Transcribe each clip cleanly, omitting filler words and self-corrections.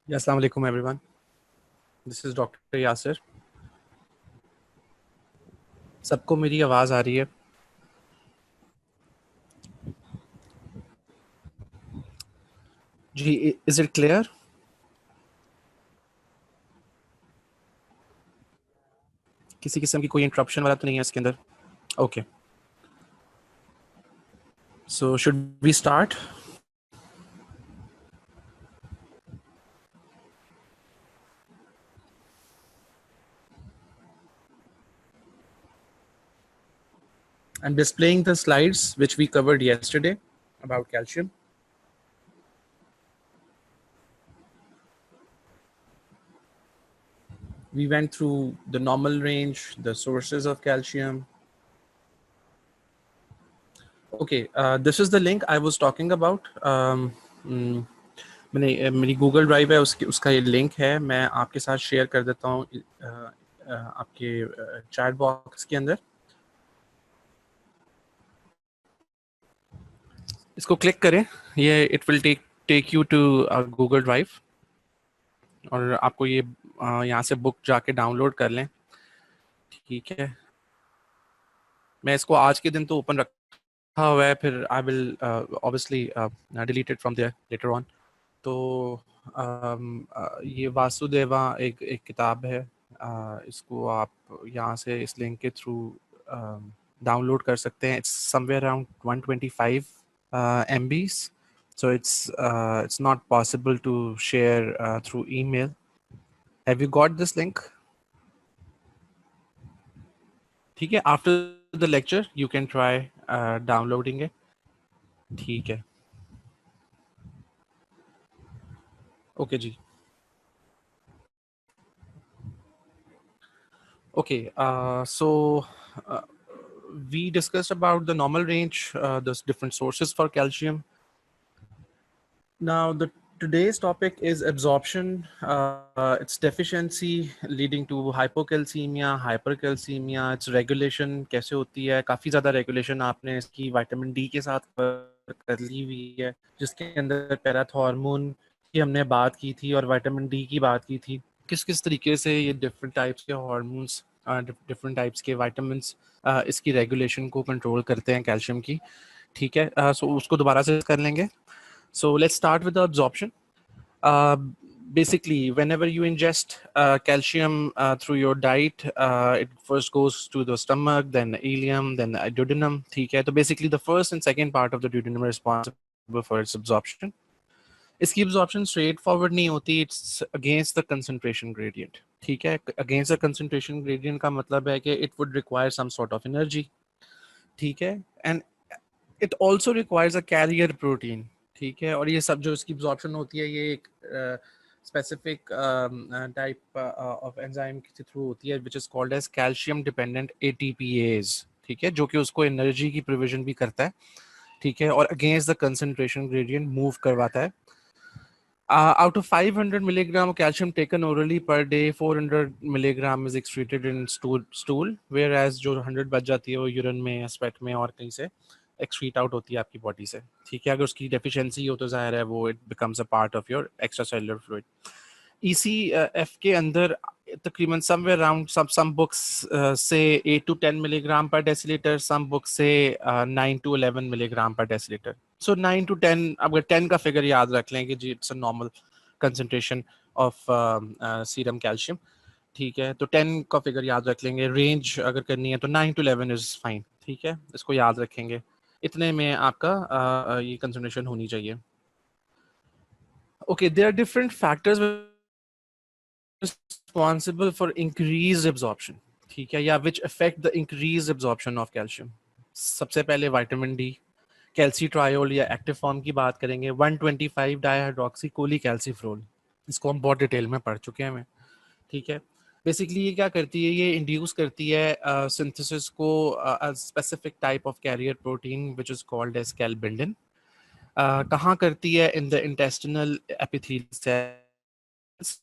अस्सलाम वालेकुम everyone, this is doctor Yasir. सबको मेरी आवाज़ आ रही है? जी, इज़ इट क्लियर? किसी किस्म की कोई इंटरप्शन वाला तो नहीं है इसके अंदर? Okay, so should we start? I'm displaying the slides which we covered yesterday about calcium. We went through the normal range, the sources of calcium. Okay, this is the link I was talking about. मेरी Google drive है, उसका ये link है। मैं आपके साथ share कर देता हूँ आपके चैट बॉक्स के अंदर। इसको क्लिक करें, ये it will take you to Google Drive और आपको ये यहाँ से बुक जाके डाउनलोड कर लें। ठीक है, मैं इसको आज के दिन तो ओपन रखा हुआ है, फिर I will obviously delete it from there later on. तो ये वासुदेवा एक एक किताब है। इसको आप यहाँ से इस लिंक के थ्रू डाउनलोड कर सकते हैं। It's somewhere around 125 MBs, so it's not possible to share through email. Have you got this link? ठीक है, after the lecture you can try downloading it. ठीक है, okay ji. Okay, so uh, we discussed about the normal range, the different sources for calcium. Now, the today's topic is absorption, its deficiency leading to hypocalcemia, hypercalcemia, its regulation कैसे होती है। काफ़ी ज़्यादा regulation आपने इसकी vitamin D के साथ कर ली हुई है, जिसके अंदर पैराथॉर्मोन की हमने बात की थी और विटामिन डी की बात की थी। किस किस तरीके से ये डिफरेंट टाइप्स के हार्मोन्स, डिफरेंट टाइप्स के विटामिन्स इसकी रेगुलेशन को कंट्रोल करते हैं कैल्शियम की। ठीक है, सो उसको दोबारा से कर लेंगे। So let's start with the absorption. Uh, Basically, whenever you ingest calcium through your diet, it first goes to the stomach, then the ileum, then the duodenum. ठीक है, तो basically the first and second part of the duodenum are responsible for its absorption. इसकी absorption straight forward नहीं होती, it's against the concentration gradient. ठीक है, against the concentration gradient का मतलब है कि it would require some sort of energy. ठीक है, and it also requires a carrier protein. ठीक है, और ये सब जो इसकी absorption होती है, ये एक specific type of enzyme के थ्रू होती है, which is called as calcium dependent ATPase. ठीक है, जो कि उसको एनर्जी की प्रोविजन भी करता है। ठीक है, और against the concentration gradient move करवाता है। Out of 500 milligram of calcium taken orally per day, 400 milligram is excreted in stool, whereas जो 100 बच जाती है वो यूरिन में या स्वेट में और कहीं से एक्सक्रीट आउट होती है आपकी बॉडी से। ठीक है, अगर उसकी डेफिशिएंसी हो तो जाहिर है वो it becomes a part of your extra cellular fluid. ECF के अंदर तकरीबन somewhere around some books say 8 to 10 milligram per deciliter, some books say 9 to 11 milligram per deciliter. So 9 to 10, अगर 10 का फिगर याद रख लें कि जी it's a normal concentration of serum calcium. ठीक है, तो 10 का फिगर याद रख लेंगे। रेंज अगर करनी है तो 9 to 11 इज फाइन। ठीक है, इसको याद रखेंगे, इतने में आपका ये कंसंट्रेशन होनी चाहिए। Okay, there are different factors responsible for increased absorption. ठीक है, या which affect the increased absorption of calcium. सबसे पहले विटामिन डी, कैल्सीट्रायोल या एक्टिव फॉर्म की बात करेंगे। 125 डाइहाइड्रोक्सी कोलीकैल्सीफ्रोल, इसको हम बहुत डिटेल में पढ़ चुके हैं। ठीक है, बेसिकली ये क्या करती है, ये इंड्यूस करती है सिंथेसिस को specific type of carrier protein which is called as calbindin. कहाँ करती है? In the intestinal epithelial cells,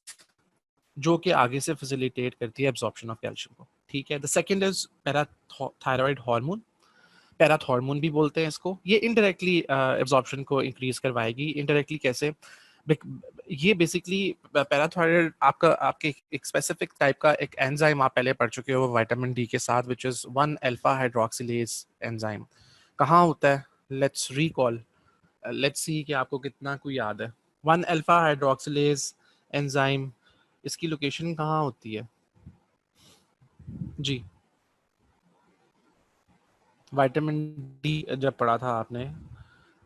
जो कि आगे से फैसिलिटेट करती है एब्जॉर्प्शन ऑफ कैल्शियम को। ठीक है, the second is parathyroid hormone, parathormone भी बोलते हैं इसको। ये इनडायरेक्टली एब्जॉर्प्शन को इंक्रीज करवाएगी। इनडायरेक्टली कैसे? ये बेसिकली पैराथायराइड आपका आपके एक स्पेसिफिक टाइप का एक एंजाइम आप पहले पढ़ चुके हो विटामिन डी के साथ, which is 1 alpha hydroxylase enzyme. कहाँ होता है? लेट्स रिकॉल, लेट्स सी कि आपको कितना कोई याद है। 1 अल्फा हाइड्रोक्सिलेज एंजाइम, इसकी लोकेशन कहाँ होती है जी? विटामिन डी जब पढ़ा था आपने,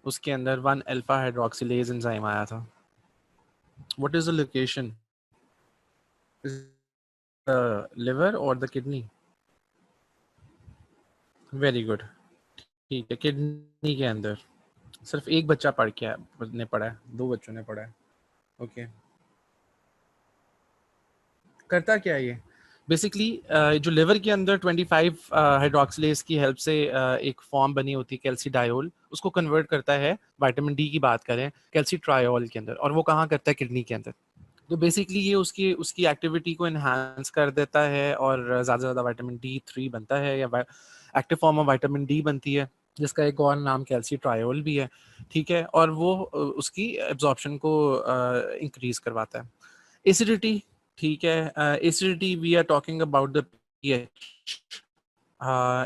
उसके अंदर 1 अल्फा हाइड्रोक्सिलेज एंजाइम आया था। What is the location? Liver और द किडनी? वेरी गुड, ठीक है, किडनी के अंदर। सिर्फ एक बच्चा पढ़ के ने पढ़ा है, दो बच्चों ने पढ़ा है। ओके, करता क्या है ये? बेसिकली जो लिवर के अंदर 25 हाइड्रोक्सिलेज की हेल्प से एक फॉर्म बनी होती है कैल्सीडायोल, उसको कन्वर्ट करता है, विटामिन डी की बात करें, कैल्सीट्रायोल के अंदर, और वो कहाँ करता है? किडनी के अंदर। तो बेसिकली ये उसकी उसकी एक्टिविटी को इन्हांस कर देता है और ज़्यादा से ज़्यादा विटामिन D3 बनता है, या active form of vitamin D बनती है, जिसका एक और नाम कैल्सीट्रायोल भी है। ठीक है, और वो उसकी एब्जॉर्प्शन को इंक्रीज करवाता है। एसिडिटी, ठीक है, acidity we are talking about the pH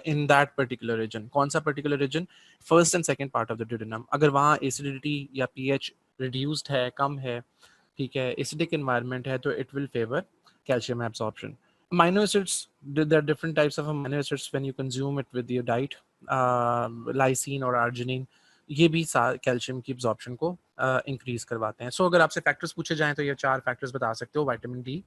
in that particular region. कौन सा particular region? First and second part of the duodenum. अगर वहाँ एसिडिटी या पीएच रिड्यूस्ड है, कम है, ठीक है, एसिडिक एनवायरनमेंट है, तो it will favour calcium absorption. Amino acids, there are different types of amino acids when you consume it with your diet, lysine और arginine, ये भी कैल्शियम की एब्जॉर्प्शन को इंक्रीज करवाते हैं। सो अगर आपसे फैक्टर्स पूछे जाएं तो ये 4 फैक्टर्स बता सकते हो विटामिन डी।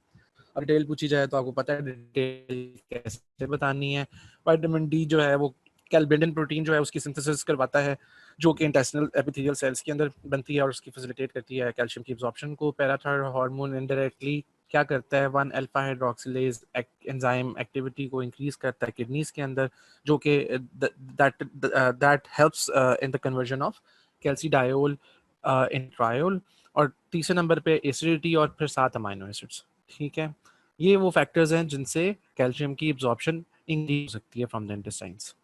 और डिटेल पूछी जाए तो आपको पता है डिटेल कैसे बतानी है। विटामिन डी जो है वो कैल्बिडिन प्रोटीन जो है उसकी सिंथेसिस करवाता है, जो कि इंटेस्टिनल एपिथेलियल सेल्स के अंदर बनती है और उसकी फैसिलिटेट करती है कैल्शियम की एब्जॉर्प्शन को। पैराथायरॉयड हार्मोन इनडायरेक्टली क्या करता है? 1 अल्फा हाइड्रोक्सिलेज एंजाइम एक्टिविटी को इंक्रीज करता है किडनीज के अंदर, जो कि that helps in the conversion of calcidiol in triol. और तीसरे नंबर पे एसिडिटी और फिर 7 अमाइनो एसिड्स। ठीक है, ये वो फैक्टर्स हैं जिनसे कैल्शियम की एब्जॉर्प्शन इंक्रीज हो सकती है from the intestines.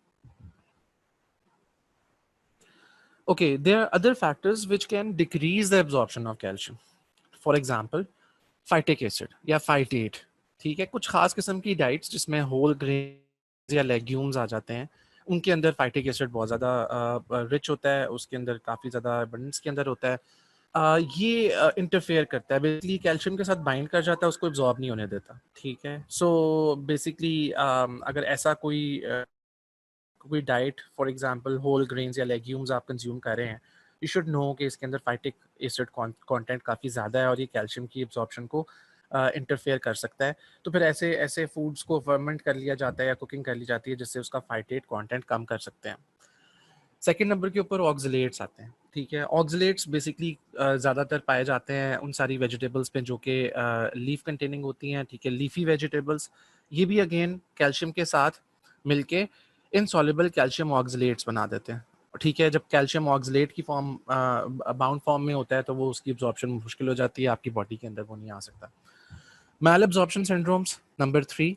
Okay, there are other factors which can decrease the absorption of calcium. For example, phytic acid या फाइटेट। ठीक है, कुछ खास किस्म की डाइट्स जिसमें होल ग्रेन या लेग्यूम्स आ जाते हैं, उनके अंदर फाइटिक एसिड बहुत ज़्यादा रिच होता है, उसके अंदर काफ़ी ज़्यादा एबंडेंस के अंदर होता है। ये इंटरफेयर करता है, बेसिकली कैल्शियम के साथ बाइंड कर जाता है, उसको एब्जॉर्ब नहीं होने देता। ठीक है, सो बेसिकली अगर ऐसा कोई diet, for example whole grains या लेग्यूम्स आप कंज्यूम कर रहे हैं, यू शुड नो कि इसके अंदर फाइटिक एसिड कंटेंट काफ़ी ज़्यादा है और ये कैल्शियम की एब्जॉर्प्शन को इंटरफेयर कर सकता है। तो फिर ऐसे ऐसे फूड्स को फर्मेंट कर लिया जाता है या कुकिंग कर ली जाती है, जिससे उसका फाइटेट कंटेंट कम कर सकते हैं। सेकेंड नंबर के ऊपर ऑक्सलेट्स आते हैं। ठीक है, ऑक्सलेट्स बेसिकली ज़्यादातर पाए जाते हैं उन सारी वेजिटेबल्स पे जो कि लीफ कंटेनिंग होती हैं। ठीक है, लीफी वेजिटेबल्स, ये भी अगेन कैल्शियम के साथ मिलके इनसॉल्युबल कैल्शियम ऑक्सलेट्स बना देते हैं। ठीक है, जब कैल्शियम ऑक्सलेट की फॉर्म बाउंड फॉर्म में होता है तो वो उसकी एब्जॉर्प्शन मुश्किल हो जाती है, आपकी बॉडी के अंदर वो नहीं आ सकता। Malabsorption syndromes number 3,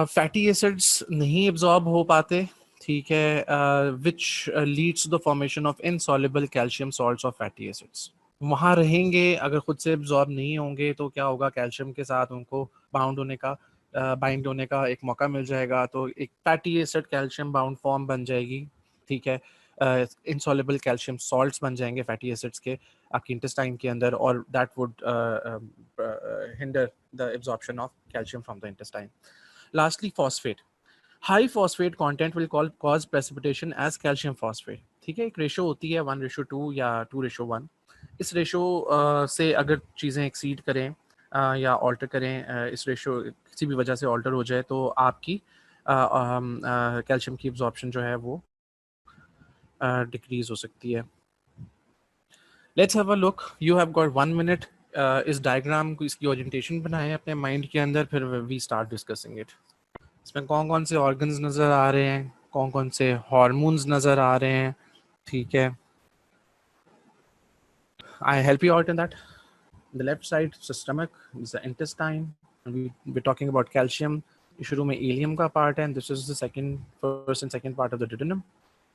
fatty acids नहीं एब्जॉर्ब हो पाते। ठीक है, which leads to the formation of insoluble calcium salts और फैटी एसिड्स। वहाँ रहेंगे, अगर खुद से एब्जॉर्ब नहीं होंगे तो क्या होगा? कैल्शियम के साथ उनको बाइंड होने का एक मौका मिल जाएगा, तो एक fatty acid calcium bound form बन जाएगी। ठीक है, इनसॉल्युबल कैल्शियम सॉल्ट्स बन जाएंगे फैटी एसिड्स के आपकी इंटेस्टाइन के अंदर, और that would hinder the absorption of calcium from the intestine. Lastly, phosphate. High phosphate content will cause precipitation as calcium phosphate. ठीक है, एक रेशो होती है 1:2 या 2:1। इस रेशो से अगर चीज़ें एक्सीड करें या ऑल्टर करें, इस रेशो किसी भी वजह से ऑल्टर हो जाए, तो आपकी कैल्शियम की एब्जॉर्प्शन जो है वो डिक्रीज हो सकती है। Let's have a look, you have got 1 minute. इस डायग्राम को, इसकी ओरिएंटेशन बनाएं अपने माइंड के अंदर, फिर वी स्टार्ट डिस्कसिंग इट। इसमें कौन कौन से ऑर्गन्स नज़र आ रहे हैं, कौन कौन से हार्मोन्स नज़र आ रहे हैं। ठीक है, I help you out in that. The left side stomach is the intestine, we talking about calcium. शुरू में इलियम का पार्ट है, this is the second, first and second part of the duodenum.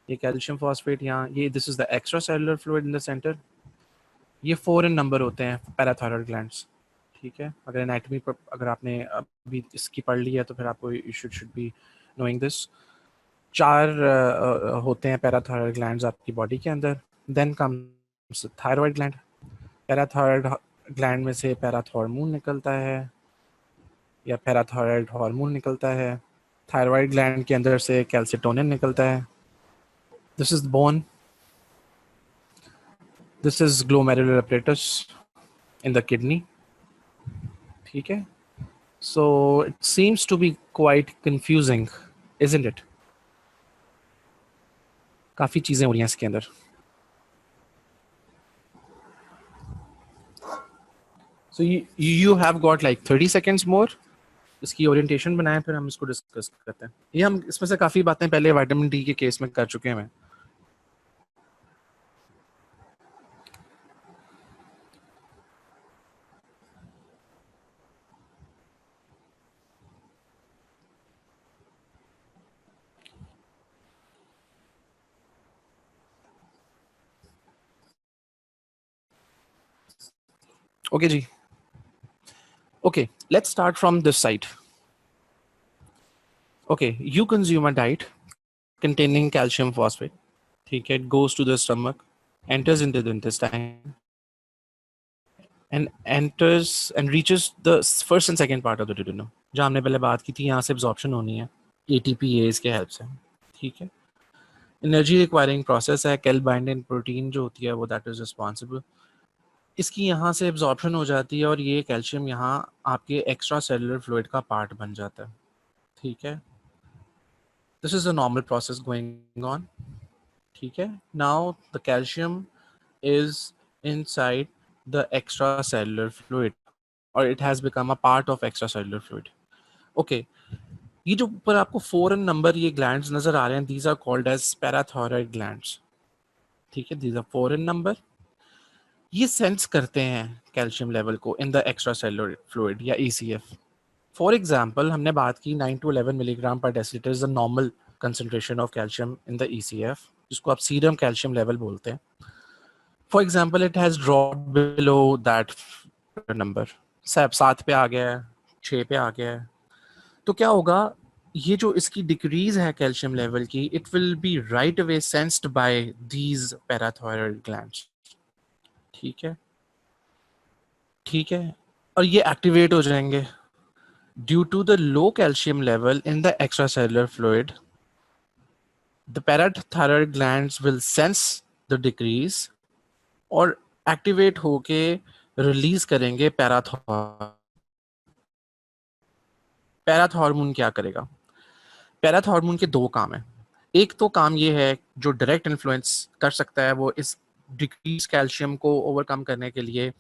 ये कैल्शियम फॉस्फेट यहाँ, ये this is the extracellular fluid in the center. ये 4 इन number होते हैं पैराथायरॉयड ग्लैंड्स। ठीक है, अगर एनाटॉमी पर अगर आपने अभी इसकी पढ़ ली है तो फिर आपको you should be knowing this. 4 होते हैं पैराथायरॉयड ग्लैंड्स आपकी बॉडी के अंदर। Then comes thyroid gland. Parathyroid gland में से पैराथॉर्मोन निकलता है या पैराथायरॉयड हार्मोन निकलता है। थायराइड ग्लैंड के अंदर से कैल्सिटोनिन निकलता है। This is bone, this is glomerular apparatus in the kidney. ठीक है, so it seems to be quite confusing, isn't it? काफ़ी चीज़ें हो रही हैं इसके अंदर। So you have got like 30 seconds more, इसकी ओरिएंटेशन बनाएं फिर हम इसको डिस्कस करते हैं। ये हम इसमें से काफ़ी बातें पहले विटामिन डी के केस में कर चुके हैं। Okay ji, okay let's start from this side. Okay, you consume a diet containing calcium phosphate. ठीक है, it goes to the stomach, enters into the intestine, and enters and reaches the first and second part of the duodenum, जहाँ हमने पहले बात की थी, यहाँ से absorption होनी है ATPase के हेल्प से। ठीक है, एनर्जी रिक्वायरिंग प्रोसेस है, कैल बाइंडिंग प्रोटीन जो होती है वो दैट इज रिस्पॉन्सिबल। इसकी यहाँ से एब्जॉर्प्शन हो जाती है और ये कैल्शियम यहाँ आपके एक्स्ट्रा सेलुलर फ्लूइड का पार्ट बन जाता है। ठीक है, this is a normal process going on. ठीक है, now the calcium is inside the extracellular fluid or it has become a part of extracellular fluid. Okay, ये जो ऊपर आपको 4 नंबर ये ग्लैंड्स नजर आ रहे हैं, these are called as parathyroid glands. ठीक है, these are 4 नंबर, ये सेंस करते हैं कैल्शियम लेवल को इन द एक्स्ट्रासेलुलर फ्लूइड या ECF। फॉर एग्जांपल हमने बात की 9 to 11 milligram per decilitre is the normal concentration of calcium in the ECF, जिसको आप सीरम कैल्शियम लेवल बोलते हैं। For example it has drop below that number, 7 पे आ गया है, 6 पे आ गया है, तो क्या होगा, ये जो इसकी डिक्रीज है कैल्शियम लेवल की, it will be right away sensed by these parathyroid glands. ठीक है, ठीक है, और ये एक्टिवेट हो जाएंगे due to the low calcium level in the extracellular fluid. The parathyroid glands will sense the decrease और एक्टिवेट होके रिलीज करेंगे पैराथॉर्मोन। पैराथॉर्मोन क्या करेगा? पैराथॉर्मोन के 2 काम है। एक तो काम ये है जो डायरेक्ट इन्फ्लुएंस कर सकता है वो इस डिक्रीज कैल्शियम को ओवरकम करने के लिए,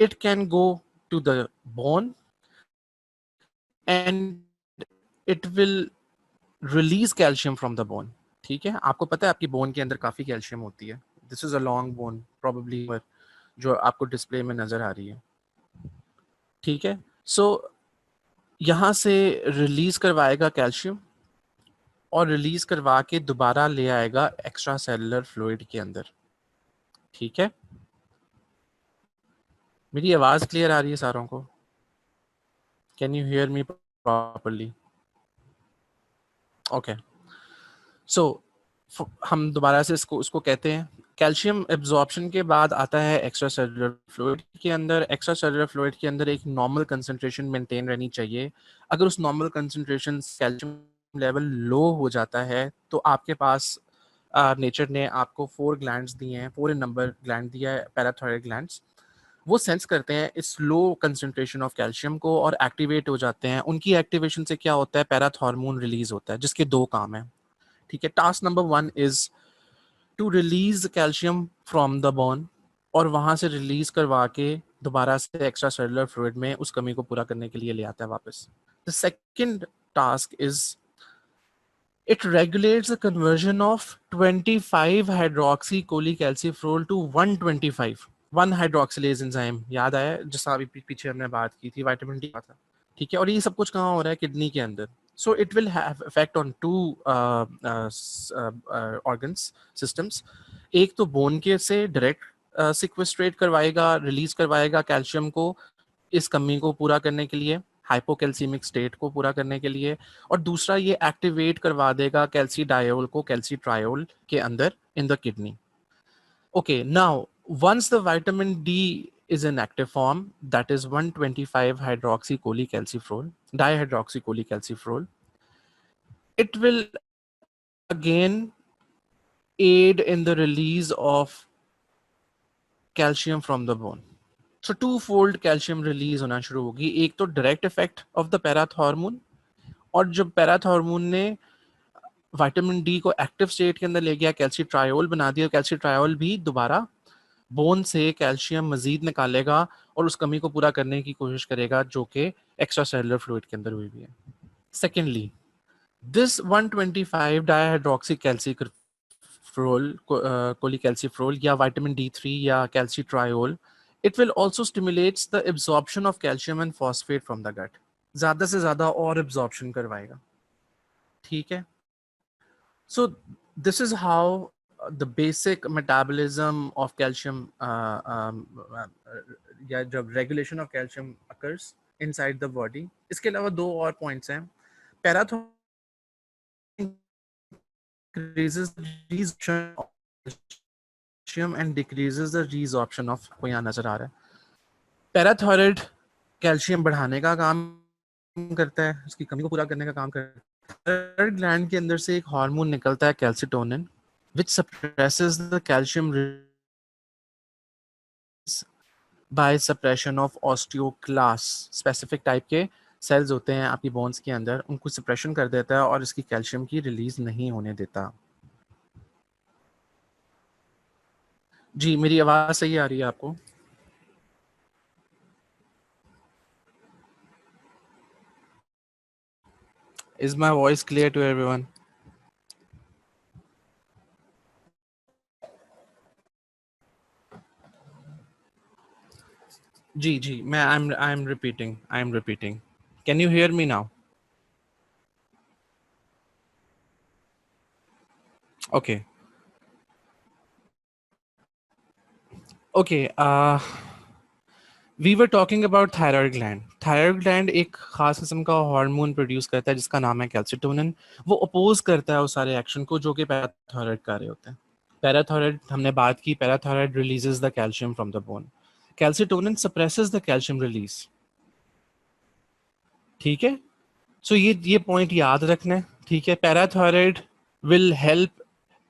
it can go to the bone and it will release calcium from the bone. ठीक है, आपको पता है आपकी बोन के अंदर काफी कैल्शियम होती है। This is a long bone probably जो आपको डिस्प्ले में नजर आ रही है। ठीक है, सो यहाँ से रिलीज करवाएगा कैल्शियम और रिलीज करवा के दोबारा ले आएगा एक्स्ट्रा सेलुलर फ्लूइड के अंदर। ठीक है, मेरी आवाज क्लियर आ रही है सारों को? Can you hear me properly? Okay, so हम दोबारा से इसको कहते हैं कैल्शियम एब्जॉर्प्शन के बाद आता है एक्स्ट्रा सेलुलर फ्लूइड के अंदर। एक्स्ट्रा सेलुलर फ्लूइड के अंदर एक नॉर्मल कंसंट्रेशन मेंटेन रहनी चाहिए। अगर उस normal concentration calcium level low हो जाता है तो आपके पास नेचर ने आपको 4 ग्लैंड्स दिए हैं, 4 इन नंबर ग्लैंड दिया है, पैराथायरॉयड ग्लैंड्स। वो सेंस करते हैं इस लो कंसंट्रेशन ऑफ कैल्शियम को और एक्टिवेट हो जाते हैं। उनकी एक्टिवेशन से क्या होता है, पैराथॉर्मोन रिलीज होता है, जिसके 2 काम हैं। ठीक है, task number 1 is to release calcium from the bone और वहां से रिलीज करवा के दोबारा से एक्स्ट्रा सेलुलर फ्लूइड में उस कमी को पूरा करने के लिए ले आता है वापस। The second task is it regulates the conversion of 25 hydroxy cholecalciferol to 125 1 hydroxylase enzyme। याद आया जैसा अभी पीछे हमने बात की थी, विटामिन डी का था। ठीक है, और ये सब कुछ कहाँ हो रहा है, किडनी के अंदर। So it will have effect on 2 organs systems. एक तो बोन के से डायरेक्ट सिक्वेस्ट्रेट करवाएगा, रिलीज करवाएगा कैल्शियम को इस कमी को पूरा करने के लिए, हाइपोकैल्सीमिक स्टेट को पूरा करने के लिए, और दूसरा ये एक्टिवेट करवा देगा कैल्सीडायोल को कैल्सीट्रायोल के अंदर इन the kidney. Okay, now once the vitamin D is in active form, that is 125 hydroxycholecalciferol, dihydroxycholecalciferol, it will again aid in the release of calcium from the bone. So two-fold calcium release होना शुरू होगी. एक तो direct effect of the parath hormone, और जब parath hormone ने vitamin D को active state के अंदर ले गया, कैल्सीट्रायोल बना दिया, कैल्सीट्रायोल भी दोबारा बोन से कैल्शियम मजीद निकालेगा और उस कमी को पूरा करने की कोशिश करेगा जो कि एक्स्ट्रा सेलुलर फ्लूइड के अंदर हुई भी है. सेकेंडली, दिस 125 डायहाइड्रोक्सी कैल्सीफ्रोल कोलिकैल्सीफ्रोल या विटामिन D3 या कैल्सीट्रायोल, it will also stimulates the absorption of calcium and phosphate from the gut. ज्यादा से ज्यादा और absorption करवाएगा. ठीक है. So this is how the basic metabolism of calcium, या जब regulation of calcium occurs inside the body. इसके अलावा दो और points हैं. Parathormone increases the resorption of calcium and decreases the resorption of, को यहाँ नजर आ रहा है. पैराथायराइड कैल्शियम बढ़ाने का काम करता है, उसकी कमी को पूरा करने का काम करता है. थायराइड ग्लैंड के अंदर से एक हार्मोन निकलता है calcitonin, which suppresses the calcium release by suppression of osteoclasts. Specific type के सेल्स होते हैं आपकी बोन्स के अंदर, उनको सप्रेशन कर देता है और इसकी कैल्शियम की रिलीज नहीं होने देता. जी, मेरी आवाज सही आ रही है आपको? Is my voice clear to everyone? जी जी, मैं I'm repeating. Can you hear me now? Okay. Okay. We were talking about thyroid gland. Thyroid gland एक खास किस्म का हार्मोन प्रोड्यूस करता है जिसका नाम है कैल्सिटोनिन. वो अपोज करता है उस सारे एक्शन को जो कि पैराथायराइड कर रहे होते हैं. पैराथायराइड हमने बात की, parathyroid releases the calcium from the bone. Calcitonin suppresses the calcium release. ठीक है. सो ये पॉइंट याद रखना है. ठीक है. Parathyroid will help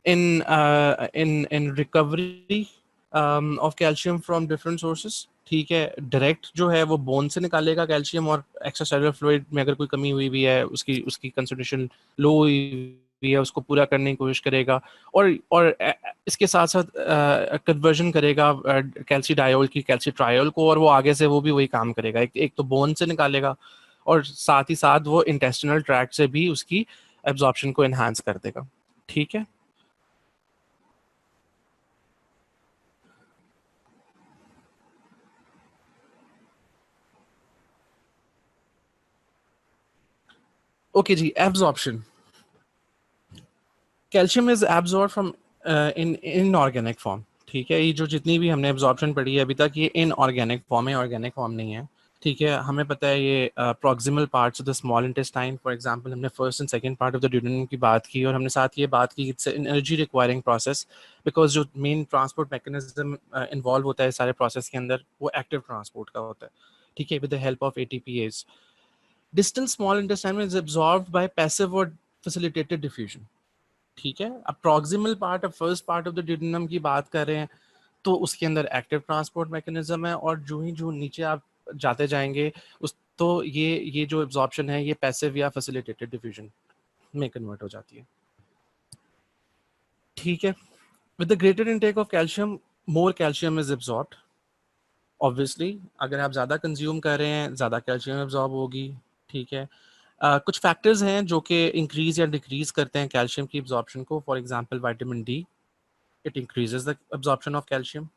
in recovery of calcium from different sources. ठीक है. डायरेक्ट जो है वो बोन से निकालेगा कैल्शियम, और एक्स्ट्रा सेलुलर फ्लूइड में अगर कोई कमी हुई भी है, उसकी कंसंट्रेशन लो हुई है, उसको पूरा करने की कोशिश करेगा, और इसके साथ साथ कन्वर्जन करेगा कैल्सीडायोल की कैल्सीट्रायोल को, और वो आगे से वो भी वही काम करेगा. एक तो बोन से निकालेगा और साथ ही साथ वो इंटेस्टिनल ट्रैक्ट से भी उसकी एब्जॉर्प्शन को एनहांस कर देगा. ठीक है. Okay ji. Absorption. Calcium is absorb from in inorganic form. ठीक है. ये जो जितनी भी हमने एब्जॉर्प्शन पढ़ी है अभी तक, ये इनऑर्गेनिक फॉर्म है, ऑर्गेनिक फॉर्म नहीं है. ठीक है. हमें पता है ये proximal parts of the small intestine, for example हमने first and second part of the duodenum की बात की, और हमने साथ ये बात की it's energy requiring process, because जो मेन ट्रांसपोर्ट मैकेनिज्म इन्वॉल्व होता है सारे प्रोसेस के अंदर वो एक्टिव ट्रांसपोर्ट का होता है. ठीक है. With the help of ATPase. Distal small intestine is absorbed bye passive और फैसिलिटेटेड डिफ्यूजन. ठीक है. अब प्रॉक्सिमल पार्ट, अब first part of the duodenum की बात कर रहे हैं, तो उसके अंदर एक्टिव ट्रांसपोर्ट मैकेनिज्म है, और जो नीचे आप जाते जाएंगे उस तो ये जो एब्जॉर्प्शन है ये पैसिव या फैसिलिटेटेड डिफ्यूजन में कन्वर्ट हो जाती है. ठीक है. With the greater intake of calcium, more calcium is absorbed. Obviously अगर आप ज़्यादा कंज्यूम कर रहे हैं, ज़्यादा कैल्शियम एब्जॉर्ब होगी. ठीक है. कुछ फैक्टर्स हैं जो कि इंक्रीज या डिक्रीज करते हैं कैल्शियम की एब्जॉर्प्शन को. For example vitamin D, it increases the absorption of calcium.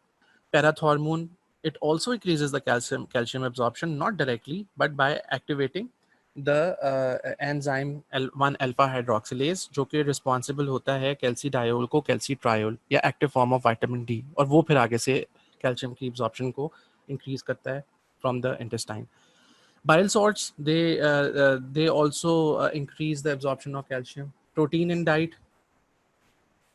Parathormone, it also increases the calcium absorption, not directly but by activating the enzyme 1 alpha hydroxylase, जो कि रिस्पॉन्सिबल होता है कैल्सीडायोल को कैल्सीट्रायोल या active form of vitamin D, और वो फिर आगे से कैल्शियम की एब्जॉर्प्शन को इंक्रीज करता है from the intestine. Bile salts, they also increase the absorption of calcium. Protein in diet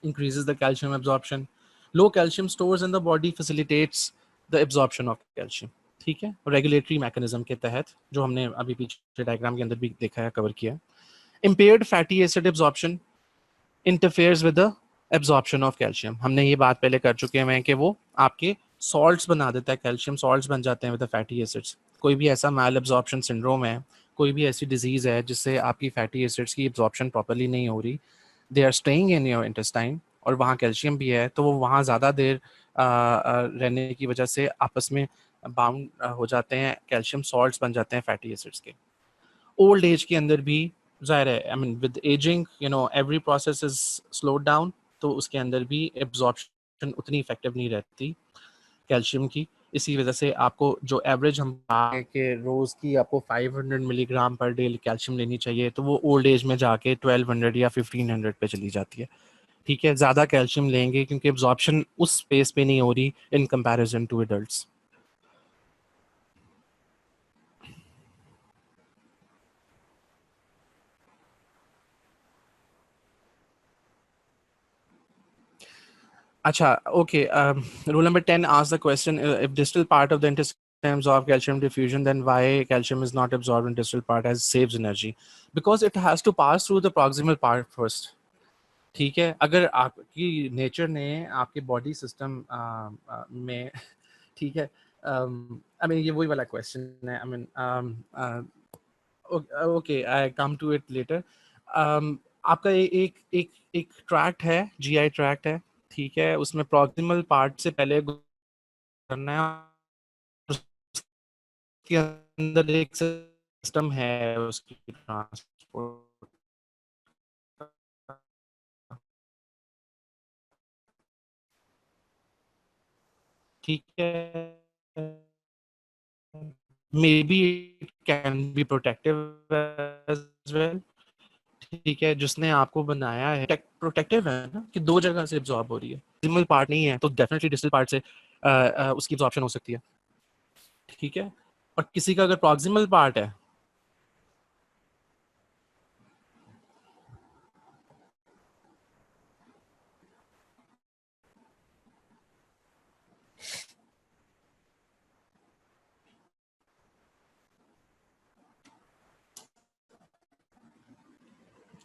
increases the calcium absorption. Low calcium stores in the body facilitates the absorption of calcium. ठीक है, regulatory mechanism के तहत, जो हमने अभी पीछे diagram के अंदर भी देखा है, कवर किया. Impaired fatty acid absorption interferes with the absorption of calcium. हमने ये बात पहले कर चुके हैं कि वो आपके सॉल्ट्स बना देता है, कैल्शियम सॉल्ट्स बन जाते हैं विद द फैटी एसिड्स. कोई भी ऐसा मैल एब्जॉर्प्शन सिंड्रोम है, कोई भी ऐसी डिजीज है जिससे आपकी फैटी एसिड्स की एब्जॉर्प्शन प्रॉपर्ली नहीं हो रही, they are staying in your intestine, और वहाँ कैल्शियम भी है, तो वो वहाँ ज़्यादा देर रहने की वजह से आपस में बाउंड हो जाते हैं, कैल्शियम सॉल्ट्स बन जाते हैं फैटी एसिड्स के. ओल्ड एज के अंदर भी ज़ाहिर है, I mean with ageing every process is slowed down, तो उसके अंदर भी एब्जॉर्प्शन उतनी इफेक्टिव नहीं रहती कैल्शियम की. इसी वजह से आपको जो एवरेज हम कि रोज़ की आपको 500 मिलीग्राम पर डे कैल्शियम लेनी चाहिए, तो वो ओल्ड एज में जाके 1200 या 1500 पे चली जाती है. ठीक है, ज़्यादा कैल्शियम लेंगे क्योंकि एब्जॉर्प्शन उस स्पेस पे नहीं हो रही in comparison to adults. Acha, okay. Rule number 10 asks the question, if distal part of the intestine absorbs calcium diffusion, then why calcium is not absorbed in distal part as saves energy? Because it has to pass through the proximal part first. ठीक है, अगर आपकी nature ने आपके body system में, ठीक है, I mean ये वही वाला क्वेश्चन है, I mean okay, I come to it later. आपका एक एक एक ट्रैक्ट है, जीआई ट्रैक्ट है, ठीक है, उसमें प्रॉक्सिमल पार्ट से पहले करना है, उसके अंदर एक सिस्टम है उसकी ट्रांसपोर्ट. ठीक है, maybe it can be protective as well. ठीक है, जिसने आपको बनाया है प्रोटेक्टिव है ना, कि दो जगह से एब्जॉर्ब हो रही है, प्रॉक्सिमल पार्ट नहीं है तो डेफिनेटली डिस्टल पार्ट से उसकी एब्जॉर्प्शन हो सकती है. ठीक है, और किसी का अगर प्रॉक्सिमल पार्ट है,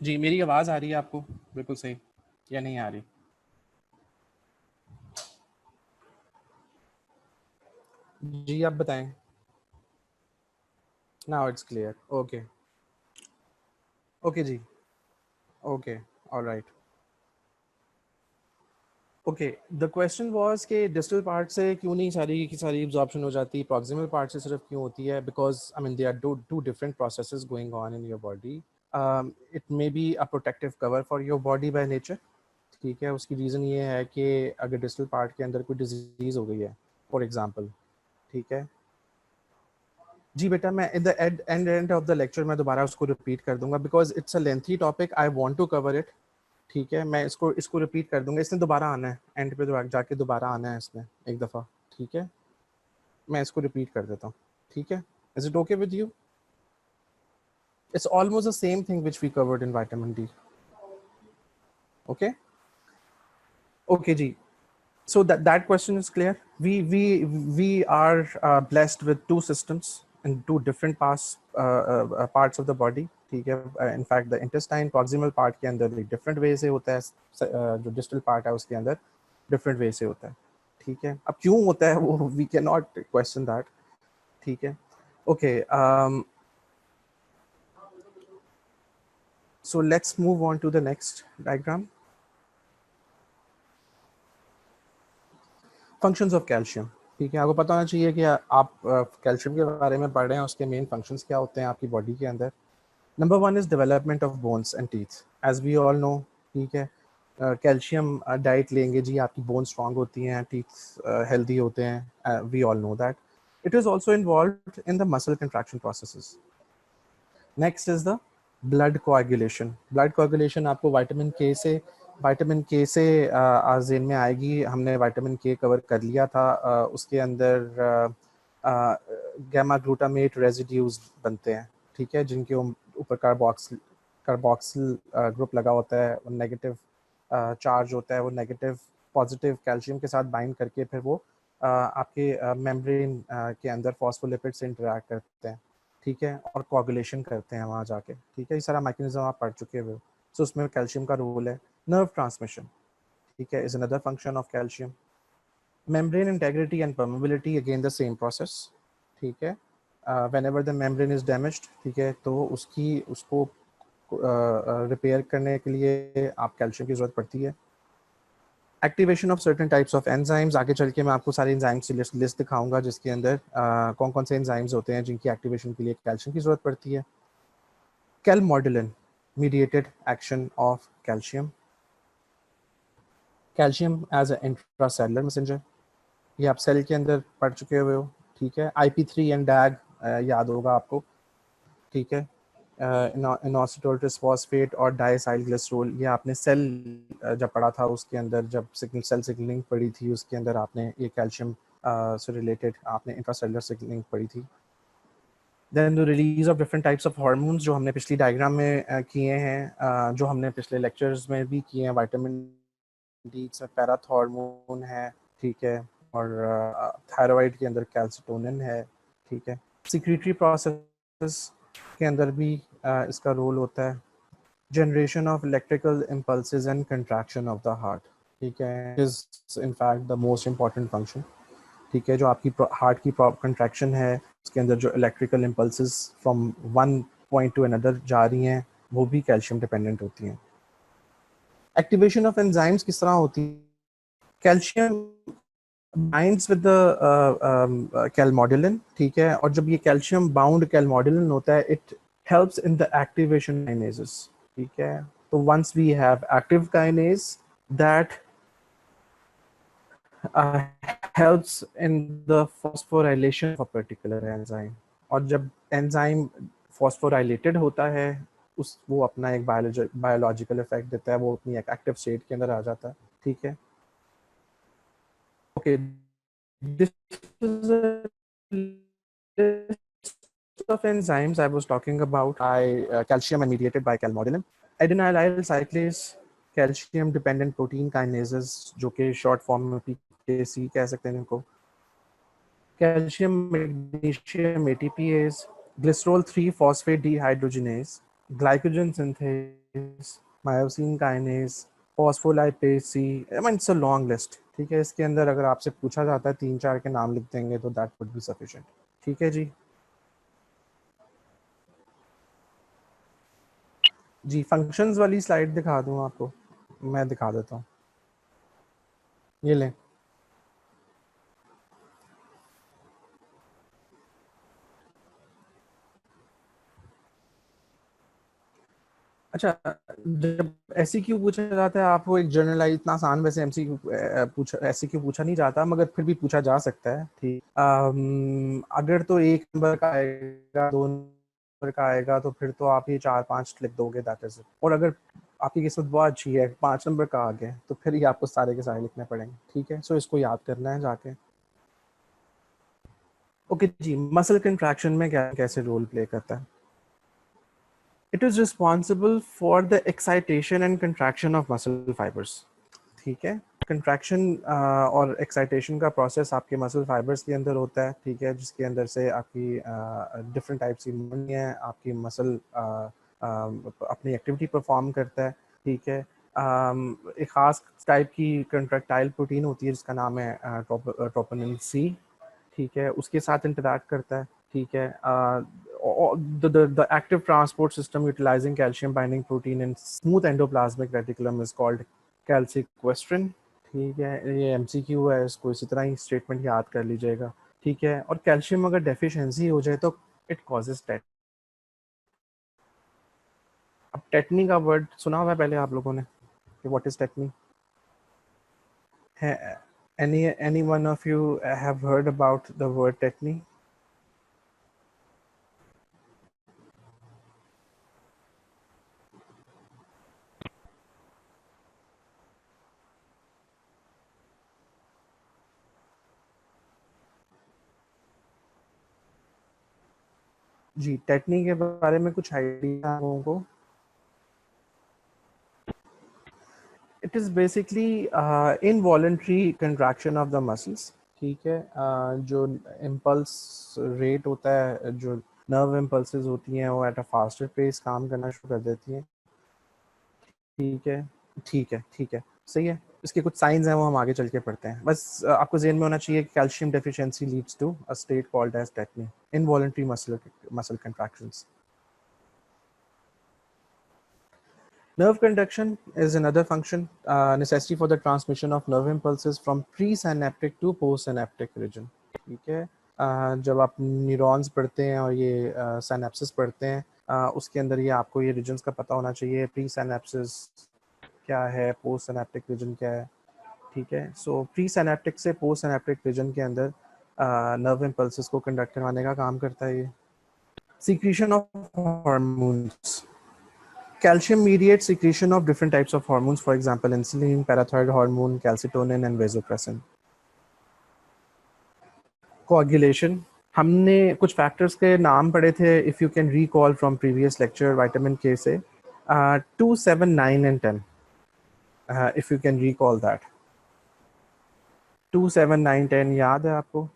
जी मेरी आवाज़ आ रही है आपको बिल्कुल सही या नहीं आ रही? जी आप बताएं. Now it's clear. Okay. Okay ji. Okay. Alright. Okay, the question was कि डिस्टल पार्ट से क्यों नहीं सारी की सारी एब्जॉर्प्शन हो जाती, प्रॉक्सिमल पार्ट से सिर्फ क्यों होती है? Because I mean there are two different processes going on in your body. It may be a protective cover for your body by nature. ठीक है, उसकी रीज़न ये है कि अगर डिस्टल पार्ट के अंदर कोई डिजीज़ हो गई है, फॉर एग्जांपल, ठीक है. जी बेटा, मैं in the end of the lecture मैं दोबारा उसको रिपीट कर दूंगा, because it's a lengthy topic, I want to cover it. ठीक है, मैं इसको इसको रिपीट कर दूंगा, इसने दोबारा आना है, एंड पे जाके दोबारा आना है इसमें एक दफ़ा. ठीक है, मैं इसको रिपीट कर देता हूँ. ठीक है, is it okay with you? It's almost the same thing which we covered in vitamin D. Okay. Okay ji. So that question is clear. We are blessed with two systems in two different parts of the body. ठीक है, in fact the intestine proximal part के अंदर एक different way से होता है, जो distal part है उसके अंदर different way से होता है. ठीक है, अब क्यों होता है वो we cannot question that. ठीक है. Okay, so let's move on to the next diagram. Functions of calcium. ठीक है, आपको पता होना चाहिए कि आप कैल्शियम के बारे में पढ़ रहे हैं, उसके मेन फंक्शंस क्या होते हैं आपकी बॉडी के अंदर. Number one is development of bones and teeth, as we all know. ठीक है, कैल्शियम डाइट लेंगे जी, आपकी बोन स्ट्रांग होती हैं, टीथ हेल्दी होते हैं, we all know that. It is also involve in the muscle contraction processes. Next is the blood coagulation. Blood coagulation आपको vitamin K से जेन में आएगी। हमने विटामिन के कवर कर लिया था। उसके अंदर गैमा ग्लूटामेट रेजिड्यूज बनते हैं, ठीक है, जिनके ऊपर कार्बोक्सिल ग्रुप लगा होता है, वो नेगेटिव चार्ज होता है, वो नेगेटिव पॉजिटिव कैल्शियम के साथ बाइंड करके फिर वो आपके मेम्ब्रेन के अंदर फॉस्फोलिपिड से इंटरेक्ट करते हैं, ठीक है, और कोआगुलेशन करते हैं वहाँ जाके, ठीक है। ये सारा मैकेनिज्म आप पढ़ चुके हो। सो उसमें कैल्शियम का रोल है। नर्व ट्रांसमिशन, ठीक है, is another function of calcium. Membrane integrity and permeability, again the same process, ठीक है। Whenever the membrane is damaged, ठीक है, तो उसको रिपेयर करने के लिए आप कैल्शियम की जरूरत पड़ती है। Activation of certain types of enzymes, आगे चल के मैं आपको सारे एंजाइम्स की लिस्ट दिखाऊंगा जिसके अंदर कौन कौन से एंजाइम्स होते हैं जिनकी एक्टिवेशन के लिए कैल्शियम की जरूरत पड़ती है। कैलमोडुलिन, mediated action of calcium as an intracellular messenger, ये आप सेल के अंदर पढ़ चुके हुए हो, ठीक है। IP3 एंड डैग याद होगा आपको, ठीक है। इनोसिटोल ट्रिसफॉस्फेट और डाइसाइलग्लिसरॉल, ये आपने सेल जब पढ़ा था उसके अंदर, जब सेल सिग्नलिंग पढ़ी थी उसके अंदर आपने ये कैल्शियम से रिलेटेड आपने इंट्रासेलुलर सिग्नलिंग पढ़ी थी। Then the release of different types of hormones, जो हमने पिछली डायग्राम में किए हैं, जो हमने पिछले लेक्चर्स में भी किए हैं। विटामिन डी में पैराथॉर्मोन है, ठीक है, और थायराइड के अंदर कैल्सिटोनिन है, ठीक है। सिक्रीटरी प्रोसेस के अंदर भी इसका रोल होता है। Generation of electrical impulses and contraction of the heart, ठीक है, is in fact the most important function, ठीक है। जो आपकी हार्ट की कंट्रैक्शन है उसके अंदर जो electrical impulses from one point two another जा रही हैं, वो भी कैल्शियम डिपेंडेंट होती हैं। एक्टिवेशन ऑफ एंजाइम्स किस तरह होती है? कैल्शियम बाइंड्स विद द कैलमोडुलिन, ठीक है, और जब ये कैल्शियम बाउंड कैलमोडुलिन होता है, it helps in the activation kinases, ठीक है। तो once we have active kinase that helps in the phosphorylation of a particular enzyme, और जब एंजाइम फॉस्फोराइलेटेड होता है उस वो अपना एक बायोलॉजिकल इफेक्ट देता है, वो अपनी एक एक्टिव स्टेट के अंदर आ जाता है, ठीक है। Okay, this is a list of enzymes I was talking about by calcium and mediated by calmodulin. Adenylyl cyclase, calcium dependent protein kinases, जो कि शॉर्ट फॉर्म में PKC कह सकते हैं इनको। Calcium magnesium ATPase, glycerol 3 phosphate dehydrogenase, glycogen synthase, myosin kinase, phospholipase C, I mean it's a long list, ठीक है। इसके अंदर अगर आपसे पूछा जाता है 3-4 के नाम लिख देंगे तो that would be sufficient, ठीक है जी। जी फंक्शंस वाली स्लाइड दिखा दूँ आपको, मैं दिखा देता हूँ, ये लें। अच्छा, जब ऐसे क्यों पूछा जाता है आपको एक जनरलाइज, इतना आसान वैसे एमसीक्यू पूछा ऐसे क्यों पूछा नहीं जाता, मगर फिर भी पूछा जा सकता है, ठीक। अगर तो 1 नंबर का आएगा, 2 नंबर का आएगा, तो फिर तो आप ये 4-5 लिख दोगे, दैट इज इट। और अगर आपकी किस्मत बहुत अच्छी है, 5 नंबर का आ गया, तो फिर ये आपको सारे के सारे लिखने पड़ेंगे, ठीक है। सो इसको याद करना है जाके। ओके जी, मसल कंट्रैक्शन में क्या कैसे रोल प्ले करता है? It is responsible for the excitation and contraction of muscle fibers, ठीक है। कंट्रैक्शन और एक्साइटेशन का प्रोसेस आपके मसल फाइबर्स के अंदर होता है, ठीक है, जिसके अंदर से आपकी डिफरेंट टाइप्स की मूवमेंट है, आपकी मसल अपनी एक्टिविटी परफॉर्म करता है, ठीक है। एक ख़ास टाइप की कंट्रैक्टाइल प्रोटीन होती है जिसका नाम है ट्रोपोनिन सी, ठीक है, उसके साथ इंटरैक्ट करता है, ठीक है। The active transport system utilizing calcium binding protein in smooth endoplasmic reticulum is called calsequestrin, ठीक है। ये एमसीक्यू है, इसको इसी तरह ही स्टेटमेंट याद कर लीजिएगा, ठीक है। और कैल्शियम अगर डेफिशिएंसी हो जाए तो इट कॉजेज टेट। अब टेटनी का वर्ड सुना हुआ है पहले आप लोगों ने कि what is tetani? Any one of you have heard about the word tetany? जी, टेटनी के बारे में कुछ आइडिया आप लोगों को? It is basically involuntary contraction of the muscles, ठीक है। जो इम्पल्स रेट होता है, जो नर्व इम्पल्सेस होती हैं वो एट अ फास्टर पेस काम करना शुरू कर देती हैं, ठीक है। ठीक है, ठीक है, सही है। इसके कुछ साइंस हैं वो हम आगे चल के पढ़ते हैं। बस आपको ज़हन में होना चाहिए कि calcium deficiency leads to a state called as tetany, involuntary muscle contractions. Nerve conduction is another function, necessary for the transmission of nerve impulses from presynaptic to postsynaptic region, ठीक है। जब आप न्यूरॉन्स पढ़ते हैं और ये सिनेप्सिस पढ़ते हैं, उसके अंदर ये आपको ये रीजन्स का पता होना चाहिए। प्री सिनेप्सिस क्या है, पोस्ट सिनेप्टिक रीजन क्या है, ठीक है। सो प्री सिनेप्टिक से पोस्ट सिनेप्टिक रीजन के अंदर नर्व इम्पल्सेस को कंडक्ट करवाने का काम करता है ये। Secretion of hormones, calcium mediates secretion of different types of hormones, for example insulin, parathyroid hormone, calcitonin and vasopressin. Coagulation, हमने कुछ फैक्टर्स के नाम पढ़े थे, if you can recall from previous lecture vitamin K से, 2, 7, 9 and 10, if you can recall that. 2, 7, 9, 10 याद है आपको?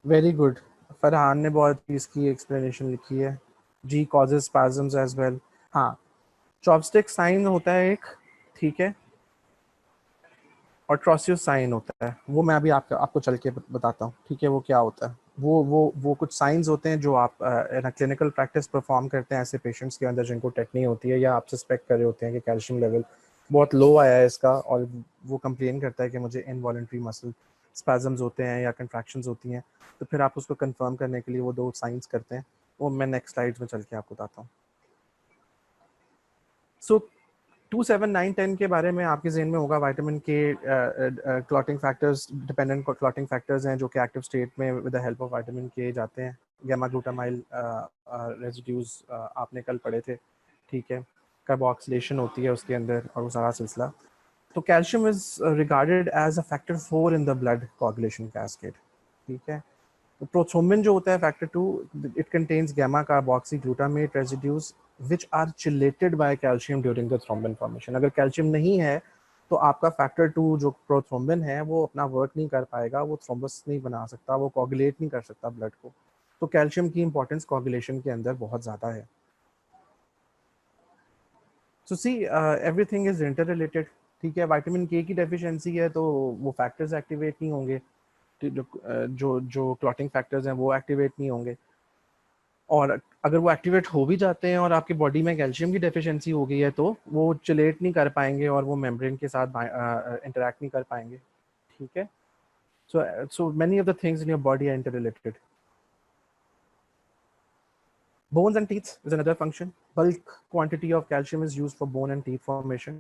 वेरी गुड, फरहान ने बहुत इसकी एक्सप्लेनेशन लिखी है। जी, कॉजेज स्पैज्म्स एज वेल। हाँ, चॉपस्टिक साइन होता है एक, ठीक है, और ट्रोसियस साइन होता है, वो मैं अभी आपको चल के बताता हूँ, ठीक है। वो क्या होता है, वो कुछ साइंस होते हैं जो आप क्लिनिकल प्रैक्टिस परफॉर्म करते हैं ऐसे पेशेंट्स के अंदर जिनको टेटनी होती है, या आप सस्पेक्ट कर रहे होते हैं कि कैल्शियम लेवल बहुत लो आया है इसका, और वो कंप्लेन करता है कि मुझे इनवॉलंटरी मसल स्पैजम्स होते हैं या कंट्रैक्शंस होती हैं। तो फिर आप उसको कंफर्म करने के लिए वो 2 साइंस करते हैं, वो मैं नेक्स्ट स्लाइड्स में चल के आपको बताता हूँ। सो 2, 7, 9, 10 के बारे में आपके ज़हन में होगा विटामिन के clotting factors, dependent clotting factors हैं जो कि एक्टिव स्टेट में with the help of vitamin के जाते हैं। गामा ग्लूटामाइल रेजिड्यूज आपने कल पढ़े थे, ठीक है। कार्बोक्सिलेशन होती है उसके अंदर और वो सारा सिलसिला। तो calcium is regarded as a factor 4 in the blood कोagulation कैस्केड, ठीक है। प्रोथ्रोम्बिन जो होता है factor 2, it contains gamma carboxy glutamate residues which are chelated by calcium during the thrombin formation. अगर कैल्शियम नहीं है तो आपका फैक्टर 2 जो प्रोथ्रोम्बिन है वो अपना वर्क नहीं कर पाएगा, वो थ्रोम्बस नहीं बना सकता, वो कोगुलेट नहीं कर सकता ब्लड को। तो कैल्शियम की इंपॉर्टेंस कोगुलेशन के अंदर बहुत ज़्यादा है। सो सी, एवरीथिंग इज इंटर रिलेटेड, ठीक है। विटामिन के की डेफिशिएंसी है तो वो फैक्टर्स एक्टिवेट नहीं होंगे, जो जो क्लॉटिंग फैक्टर्स हैं वो एक्टिवेट नहीं होंगे, और अगर वो एक्टिवेट हो भी जाते हैं और आपकी बॉडी में कैल्शियम की डेफिशिएंसी हो गई है तो वो चिलेट नहीं कर पाएंगे और वो मेम्ब्रेन के साथ इंटरेक्ट नहीं कर पाएंगे, ठीक है। So many of the things in your body are interrelated. Bones and teeth is another function. Bulk quantity of calcium is used for bone and teeth formation.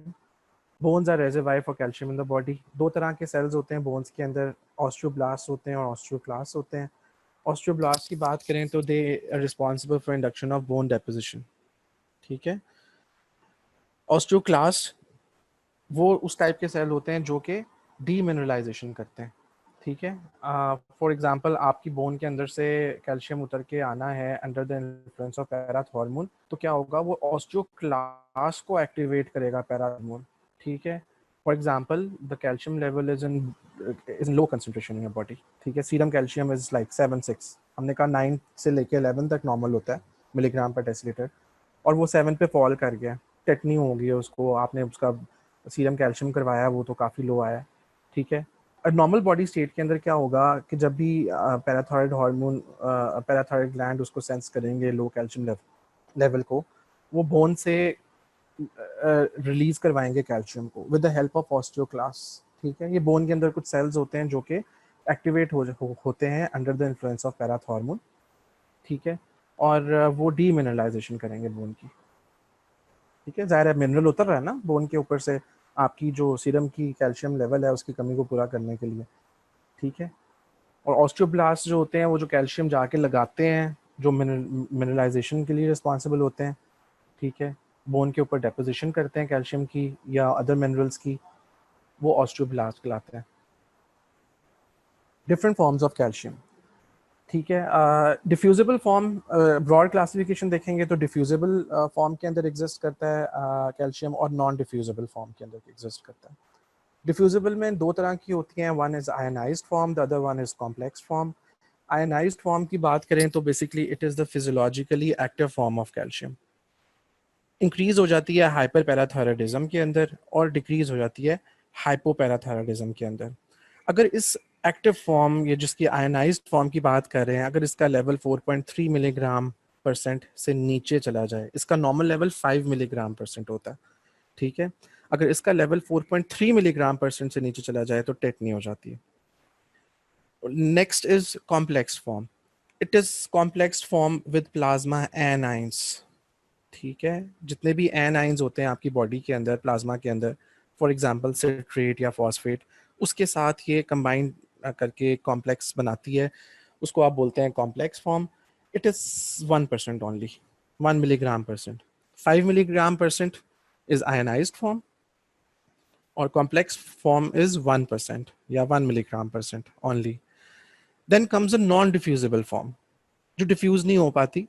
Bones are reservoir for calcium in the body. दो तरह के sales होते हैं bones के अंदर, osteoblast होते हैं और ऑस्टियोक्लास्ट होते हैं। ऑस्टियोब्लास्ट की बात करें तो they are responsible for induction of bone deposition, ठीक है। ऑस्टियोक्लास्ट वो उस टाइप के सेल होते हैं जो कि डीमिनरलाइजेशन करते हैं, ठीक है। फॉर एग्जांपल आपकी बोन के अंदर से कैल्शियम उतर के आना है under the influence of para hormone, तो क्या होगा, वो ऑस्टियोक्लास्ट को एक्टिवेट करेगा पैरा हार्मोन, ठीक है। For example the calcium level is in low concentration in your body, ठीक है। सीरम कैल्शियम इज लाइक 7-6, हमने कहा 9 से लेके 11 तक नॉर्मल होता है मिलीग्राम पर डेसीलीटर, और वो 7 पे फॉल कर गया, टेटनी हो गई है उसको, आपने उसका सीरम कैल्शियम करवाया, वो तो काफ़ी लो आया, ठीक है। नॉर्मल बॉडी स्टेट के अंदर क्या होगा कि जब भी पैराथायरॉयड हार्मोन, पैराथायरॉयड ग्लैंड उसको सेंस करेंगे लो कैल्शियम लेवल को, वो बोन से रिलीज करवाएंगे कैल्शियम को with the help of osteoclast, ठीक है। ये बोन के अंदर कुछ सेल्स होते हैं जो कि एक्टिवेट होते हैं under the influence of para hormone, ठीक है, और वो डीमिनरलाइजेशन करेंगे बोन की, ठीक है। ज़ाहिर है मिनरल उतर रहा है ना बोन के ऊपर से, आपकी जो सीरम की कैल्शियम लेवल है उसकी कमी को पूरा करने के लिए, ठीक है। और ऑस्टियोब्लास्ट जो होते हैं वो जो कैल्शियम जाके लगाते हैं, जो मिनरलाइजेशन के लिए रिस्पॉन्सिबल होते हैं, ठीक है, बोन के ऊपर डेपोजिशन करते हैं कैल्शियम की या अदर मिनरल्स की, वो ऑस्टियोब्लास्ट कहलाते हैं। डिफरेंट फॉर्म्स ऑफ कैल्शियम, ठीक है। डिफ्यूजिबल फॉर्म, ब्रॉड क्लासिफिकेशन देखेंगे तो डिफ्यूजिबल फॉर्म के अंदर एग्जिस्ट करता है कैल्शियम, और नॉन डिफ्यूजिबल फॉर्म के अंदर एग्जिस्ट करता है। डिफ्यूजिबल में दो तरह की होती हैं, one is ionized form, the other one is complex form. Ionised form की बात करें तो basically it is the physiologically active form of calcium. Increase हो जाती है हाइपर पैराथायराइडिज्म के अंदर और डिक्रीज हो जाती है हाइपोपैराथायराइडिज्म के अंदर। अगर इस एक्टिव फॉर्म, ये जिसकी आयनाइज्ड फॉर्म की बात कर रहे हैं, अगर इसका लेवल 4.3 मिलीग्राम परसेंट से नीचे चला जाए, इसका नॉर्मल लेवल 5 मिलीग्राम परसेंट होता है, ठीक है। अगर इसका लेवल 4.3 मिलीग्राम परसेंट से नीचे चला जाए तो टेटनी हो जाती है। Next is complex form. It is complex form with plasma anions, ठीक है। जितने भी एनाइंस होते हैं आपकी बॉडी के अंदर, प्लाज्मा के अंदर, फॉर एग्जांपल सिट्रेट या फॉस्फेट, उसके साथ ये कंबाइन करके कॉम्प्लेक्स बनाती है, उसको आप बोलते हैं complex form. It is 1% only, 1 milligram percent. 5 milligram percent is ionized form, और कॉम्प्लेक्स फॉर्म इज 1% या 1 milligram percent only. Then comes a non diffusible form, जो डिफ्यूज नहीं हो पाती,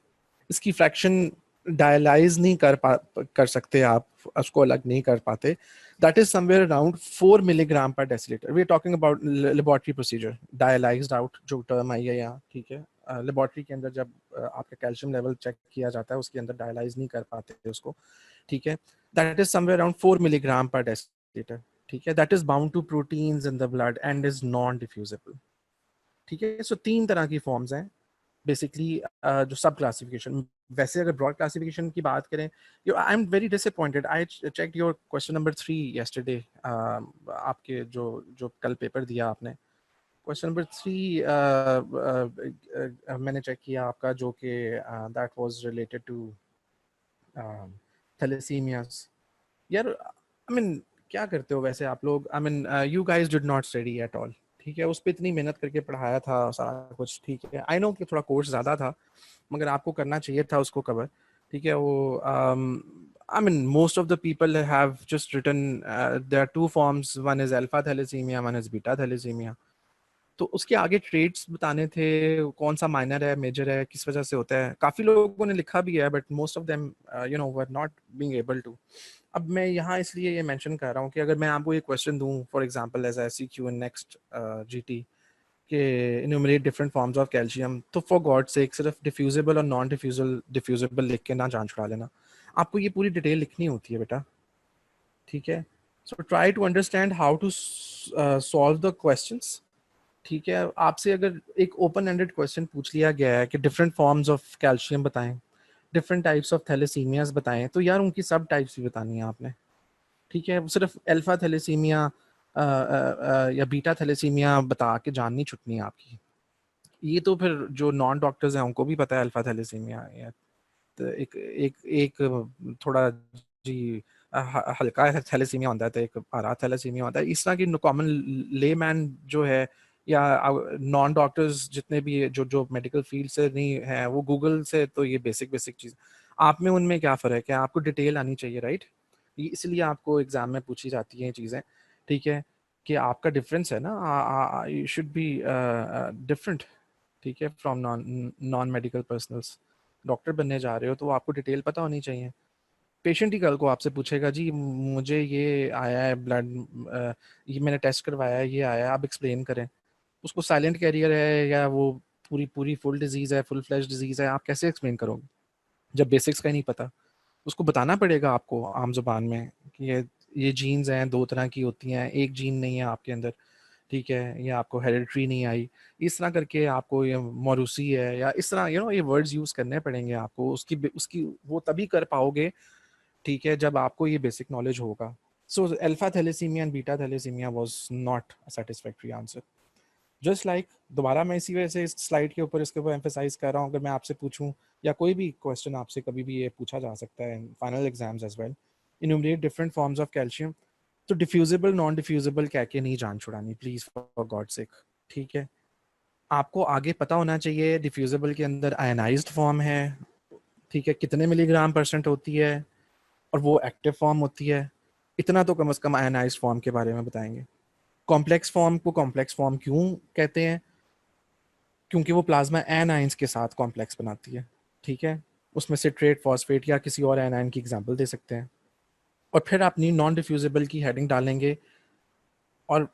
इसकी फ्रैक्शन डायलाइज नहीं कर सकते आप, उसको अलग नहीं कर पाते। That is somewhere around 4 milligram per deciliter. We are talking about laboratory procedure, dialyzed out जो टर्म आई है यहाँ, ठीक है। लेबोरेटरी के अंदर जब आपका कैल्शियम लेवल चेक किया जाता है, उसके अंदर डायलाइज नहीं कर पाते उसको, ठीक है। That is somewhere around 4 milligram per decilitre, ठीक है। That is bound to proteins in the blood and is non diffusible, ठीक है। सो तीन तरह की फॉर्म्स हैं बेसिकली, जो सब क्लासिफिकेशन। वैसे अगर ब्रॉड क्लासिफिकेशन की बात करें, I am very disappointed, I check your question number 3 yesterday, आपके जो जो कल पेपर दिया आपने, क्वेश्चन नंबर 3 मैंने चेक किया आपका, जो कि दैट वाज रिलेटेड टू थैलेसीमियास। यार आई मीन क्या करते हो वैसे आप लोग, I mean you guys did not study at all, ठीक है। उस पर इतनी मेहनत करके पढ़ाया था सारा कुछ, ठीक है। आई नो कि थोड़ा कोर्स ज़्यादा था, मगर आपको करना चाहिए था उसको कवर, ठीक है। वो I mean most of the people have just written there are two forms, one is alpha thalassaemia, one is beta thalassaemia. तो उसके आगे ट्रेड्स बताने थे, कौन सा माइनर है, मेजर है, किस वजह से होता है। काफ़ी लोगों ने लिखा भी है, but most of them you know were not being able to. अब मैं यहाँ इसलिए ये मेंशन कर रहा हूँ कि अगर मैं आपको ये क्वेश्चन दूँ, for example as SCQ in next GT, के enumerate different forms of calcium, तो फॉर गॉड सेक सिर्फ डिफ्यूजिबल और नॉन डिफ्यूजिबल लिख के ना जान छुड़ा लेना, आपको ये पूरी डिटेल लिखनी होती है बेटा, ठीक है। So try to understand how to solve the questions, ठीक है। आपसे अगर एक ओपन एंडेड क्वेश्चन पूछ लिया गया है कि डिफरेंट फॉर्म्स ऑफ कैल्शियम बताएं, डिफरेंट टाइप्स ऑफ थैलेसीमियाज बताएं, तो यार उनकी सब टाइप्स भी बतानी है आपने, ठीक है। सिर्फ अल्फा थैलेसीमिया या बीटा थैलेसीमिया बता के जान नहीं छुटनी है आपकी। ये तो फिर जो नॉन डॉक्टर्स हैं उनको भी पता है अल्फा थैलेसीमिया है, तो एक एक एक थोड़ा जी हल्का थैलेसीमिया होता है, तो एक बड़ा थैलेसीमिया होता है। इस तरह की कॉमन लेमैन जो है, या नॉन डॉक्टर्स जितने भी जो जो मेडिकल फील्ड से नहीं है, वो गूगल से तो ये बेसिक बेसिक चीज़, आप में उनमें क्या फ़र्क है, आपको डिटेल आनी चाहिए, राइट। इसलिए आपको एग्जाम में पूछी जाती हैं चीज़ें, ठीक है, कि आपका डिफरेंस है ना, यू शुड बी डिफरेंट, ठीक है, from non non medical personals. Doctor बनने जा रहे हो तो आपको डिटेल पता होनी चाहिए। पेशेंट ही कल को आपसे पूछेगा, जी मुझे ये आया है ब्लड, ये मैंने टेस्ट करवाया है, ये आया है, आप एक्सप्लेन करें। उसको साइलेंट कैरियर है या वो पूरी पूरी फुल डिजीज़ है, फुल फ्लैश डिजीज़ है, आप कैसे एक्सप्लेन करोगे जब बेसिक्स का ही नहीं पता। उसको बताना पड़ेगा आपको आम जुबान में कि ये जीन्स हैं, दो तरह की होती हैं, एक जीन नहीं है आपके अंदर, ठीक है, ये आपको हेरिडिटरी नहीं आई, इस तरह करके आपको ये मौरूसी है, या इस तरह ये वर्ड्स यूज़ करने पड़ेंगे आपको। उसकी उसकी वो तभी कर पाओगे, ठीक है, जब आपको ये बेसिक नॉलेज होगा। So alpha thalassaemia and beta thalassaemia was not a satisfactory answer. Just like दोबारा मैं इसी वजह से इस स्लाइड के ऊपर इसके ऊपर एम्फेसाइज कर रहा हूँ, अगर मैं आपसे पूछूं, या कोई भी क्वेश्चन आपसे कभी भी ये पूछा जा सकता है in final exams as well, enumerate different forms of calcium, तो डिफ्यूजिबल नॉन डिफ्यूजिबल कह के नहीं जान छुड़ानी प्लीज, फॉर गॉड सेक, ठीक है। आपको आगे पता होना चाहिए डिफ्यूजिबल के अंदर आयनाइज्ड फॉर्म है, ठीक है, कितने मिलीग्राम परसेंट होती है, और वो एक्टिव फॉर्म होती है, इतना तो कम से कम आयनाइज्ड फॉर्म के बारे में बताएंगे। कॉम्प्लेक्स फॉर्म को कॉम्प्लेक्स फॉर्म क्यों कहते हैं? क्योंकि वो प्लाज्मा एनाइंस के साथ कॉम्प्लेक्स बनाती है, ठीक है। उसमें सिट्रेट, फॉस्फेट या किसी और एनाइन की एग्जांपल दे सकते हैं। और फिर अपनी नॉन डिफ्यूजिबल की हेडिंग डालेंगे, और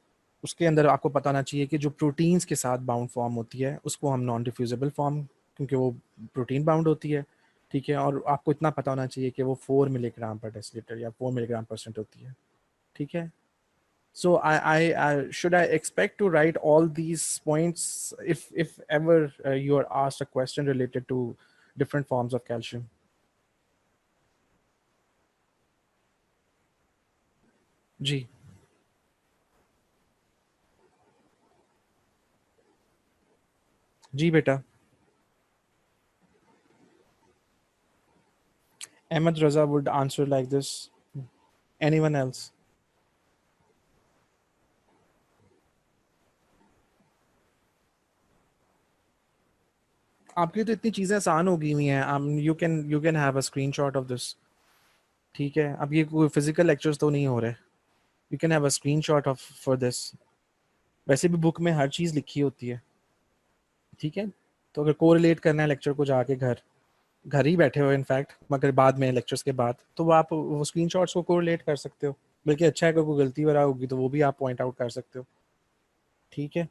उसके अंदर आपको पता होना चाहिए कि जो प्रोटीन्स के साथ बाउंड फॉर्म होती है उसको हम नॉन डिफ्यूजिबल फॉर्म, क्योंकि वो प्रोटीन बाउंड होती है, ठीक है। और आपको इतना पता होना चाहिए कि वो 4 मिलीग्राम पर डेसीलीटर या 4 मिलीग्राम परसेंट होती है, ठीक है। So I should I expect to write all these points if ever you are asked a question related to different forms of calcium? जी, जी बेटा। Ahmed Raza would answer like this. Anyone else? आपकी तो इतनी चीजें आसान हो गई हुई हैं, you can have a screenshot of this, ठीक है। अब ये कोई फिजिकल लेक्चर्स तो नहीं हो रहे, you can have a screenshot of for this। वैसे भी बुक में हर चीज लिखी होती है, ठीक है। तो अगर कोरिलेट करना है लेक्चर को जाके घर घर ही बैठे हो इनफैक्ट, मगर बाद में लेक्चर्स के बाद, तो वो आप वो स्क्रीनशॉट्स को कोरिलेट कर सकते हो। बल्कि अच्छा है, अगर कोई गलती वगैरह होगी तो वो भी आप पॉइंट आउट कर सकते हो, ठीक है।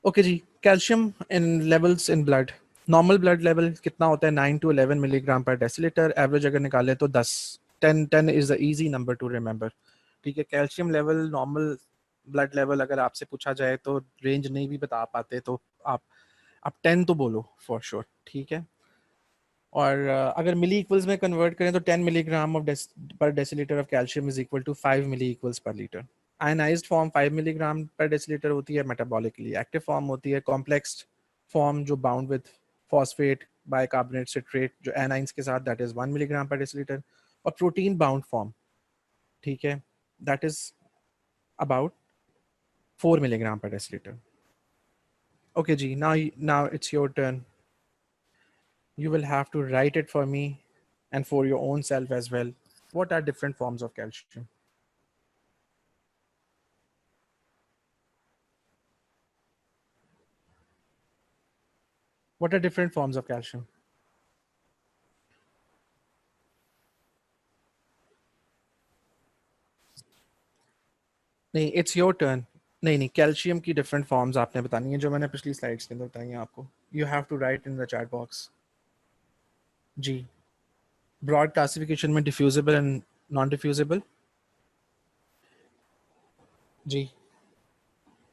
ओके जी। Calcium in levels in blood. Normal blood level कितना होता है? 9 to 11 milligram per decilitre. Average अगर निकालें तो 10। 10 is the easy number to remember, ठीक है। Calcium level normal blood level अगर आपसे पूछा जाए तो रेंज नहीं भी बता पाते तो आप 10 तो बोलो फॉर श्योर, ठीक है। और अगर मिली इक्वल्स में कन्वर्ट करें तो 10 milligram of per decilitre of calcium is equal to 5 milli equals per litre. Ionised form 5 milligram per decilitre होती है, मेटाबॉलिकली एक्टिव फॉर्म होती है। कॉम्प्लेक्स फॉर्म जो bound with phosphate, bicarbonate, citrate जो एनाइंस के साथ, that is 1 milligram per decilitre. और protein bound form, ठीक है, that is about 4 milligram per decilitre. Okay जी, now it's your turn. You will have to write it for me and for your own self as well. What are different forms of calcium? What are different forms of calcium? नहीं, it's your turn. नहीं नहीं, calcium की different forms आपने बतानी है जो मैंने पिछली स्लाइड्स के अंदर बताई हैं आपको। You have to write in the chat box. जी। ब्रॉड क्लासिफिकेशन में डिफ्यूजिबल एंड नॉन डिफ्यूजिबल। जी।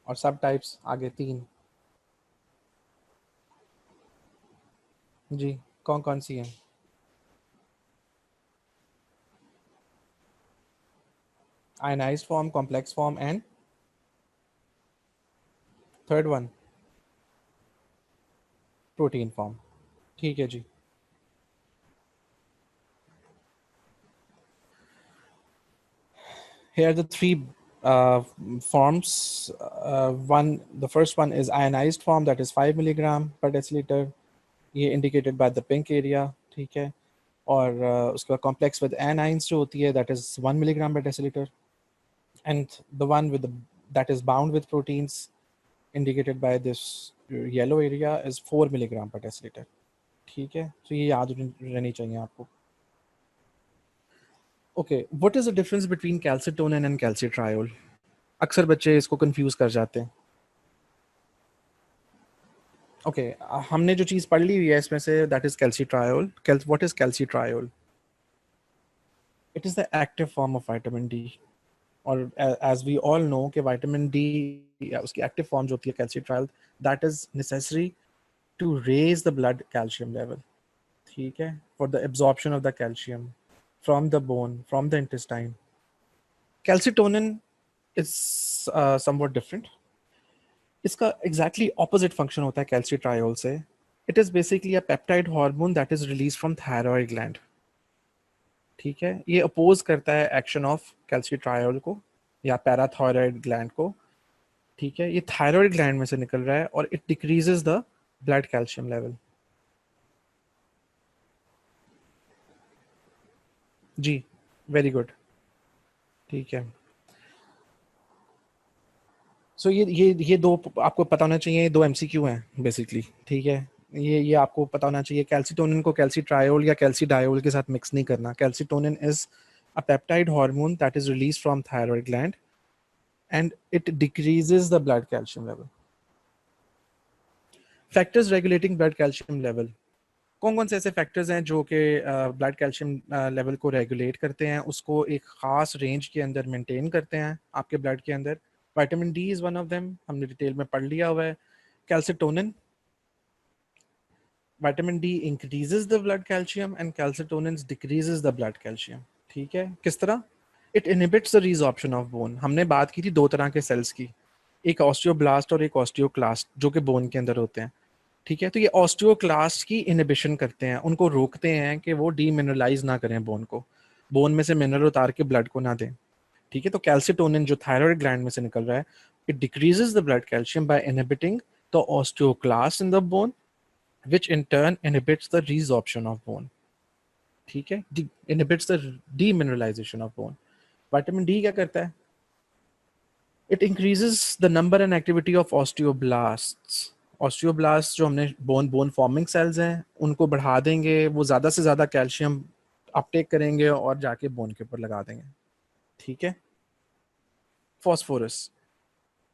और सब टाइप्स आगे 3। जी। कौन कौन सी हैं? Ionised form, complex form and third one protein form, ठीक है जी। Here are the three forms. The first one is ionized form, that is 5 milligram per deciliter. ये indicated by the pink area, ठीक है। और उसका complex with anions जो होती है, that is 1 milligram per deciliter. And the one with the that is bound with proteins, indicated by this yellow area, is 4 milligram per deciliter, ठीक है। तो ये याद रहनी चाहिए आपको। Okay, what is the difference between calcitonin and calcitriol? अक्सर बच्चे इसको कंफ्यूज कर जाते हैं। ओके, हमने जो चीज़ पढ़ ली हुई है इसमें से, that is calcitriol. What is calcitriol? It is the active form of vitamin D. और एज वी ऑल नो कि विटामिन डी उसकी एक्टिव फॉर्म जो होती है calcitriol, that is necessary to raise the blood calcium level, ठीक है, for the absorption of the calcium from the bone, from the intestine. Calcitonin is somewhat different. इसका exactly opposite function होता है calcitriol से। It is basically a peptide hormone that is release from thyroid gland, ठीक है। ये oppose करता है action of कैल्सिट्रायोल को या पैराथायराइड ग्लैंड को, ठीक है। ये थायराइड ग्लैंड में से निकल रहा है और it decreases the blood calcium level. जी, वेरी गुड, ठीक है। सो ये दो आपको पता होना चाहिए, दो एमसीक्यू हैं बेसिकली, ठीक है। ये आपको पता होना चाहिए, कैल्सिटोनिन को कैल्सीट्रायोल या कैल्सीडायोल के साथ मिक्स नहीं करना। Calcitonin is a peptide hormone that is release from thyroid gland and it decreases the blood calcium level. Factors regulating blood calcium level, कौन कौन से ऐसे फैक्टर्स हैं जो कि ब्लड कैल्शियम लेवल को रेगुलेट करते हैं, उसको एक खास रेंज के अंदर मेंटेन करते हैं आपके ब्लड के अंदर। Vitamin D is one of them, हमने डिटेल में पढ़ लिया हुआ है। Calcitonin, vitamin D increases the blood calcium and calcitonin decreases the blood calcium. ठीक है, किस तरह? It inhibits the रीजॉर्प्शन of bone. हमने बात की थी दो तरह के सेल्स की, एक ऑस्टियोब्लास्ट और एक ऑस्टियोक्लास्ट, जो कि बोन के अंदर होते हैं। ठीक है, तो ये ऑस्टियोक्लास्ट की इनहिबिशन करते हैं, उनको रोकते हैं कि वो डीमिनरलाइज ना करें बोन को, बोन में से मिनरल उतार के ब्लड को ना दें। ठीक है, तो कैल्सिटोनिन जो थायराइड ग्लैंड में से निकल रहा है, it decreases the blood calcium by inhibiting the osteoclast in the bone, which in turn inhibits the resorption of bone. ठीक है, inhibits the demineralization of bone. Vitamin D क्या करता है? It increases the number and activity of osteoblasts. Osteoblasts जो हमने bone forming sales हैं, उनको बढ़ा देंगे, वो ज़्यादा से ज़्यादा कैल्शियम अपटेक करेंगे और जाके बोन के ऊपर लगा देंगे। ठीक है, फॉस्फोरस,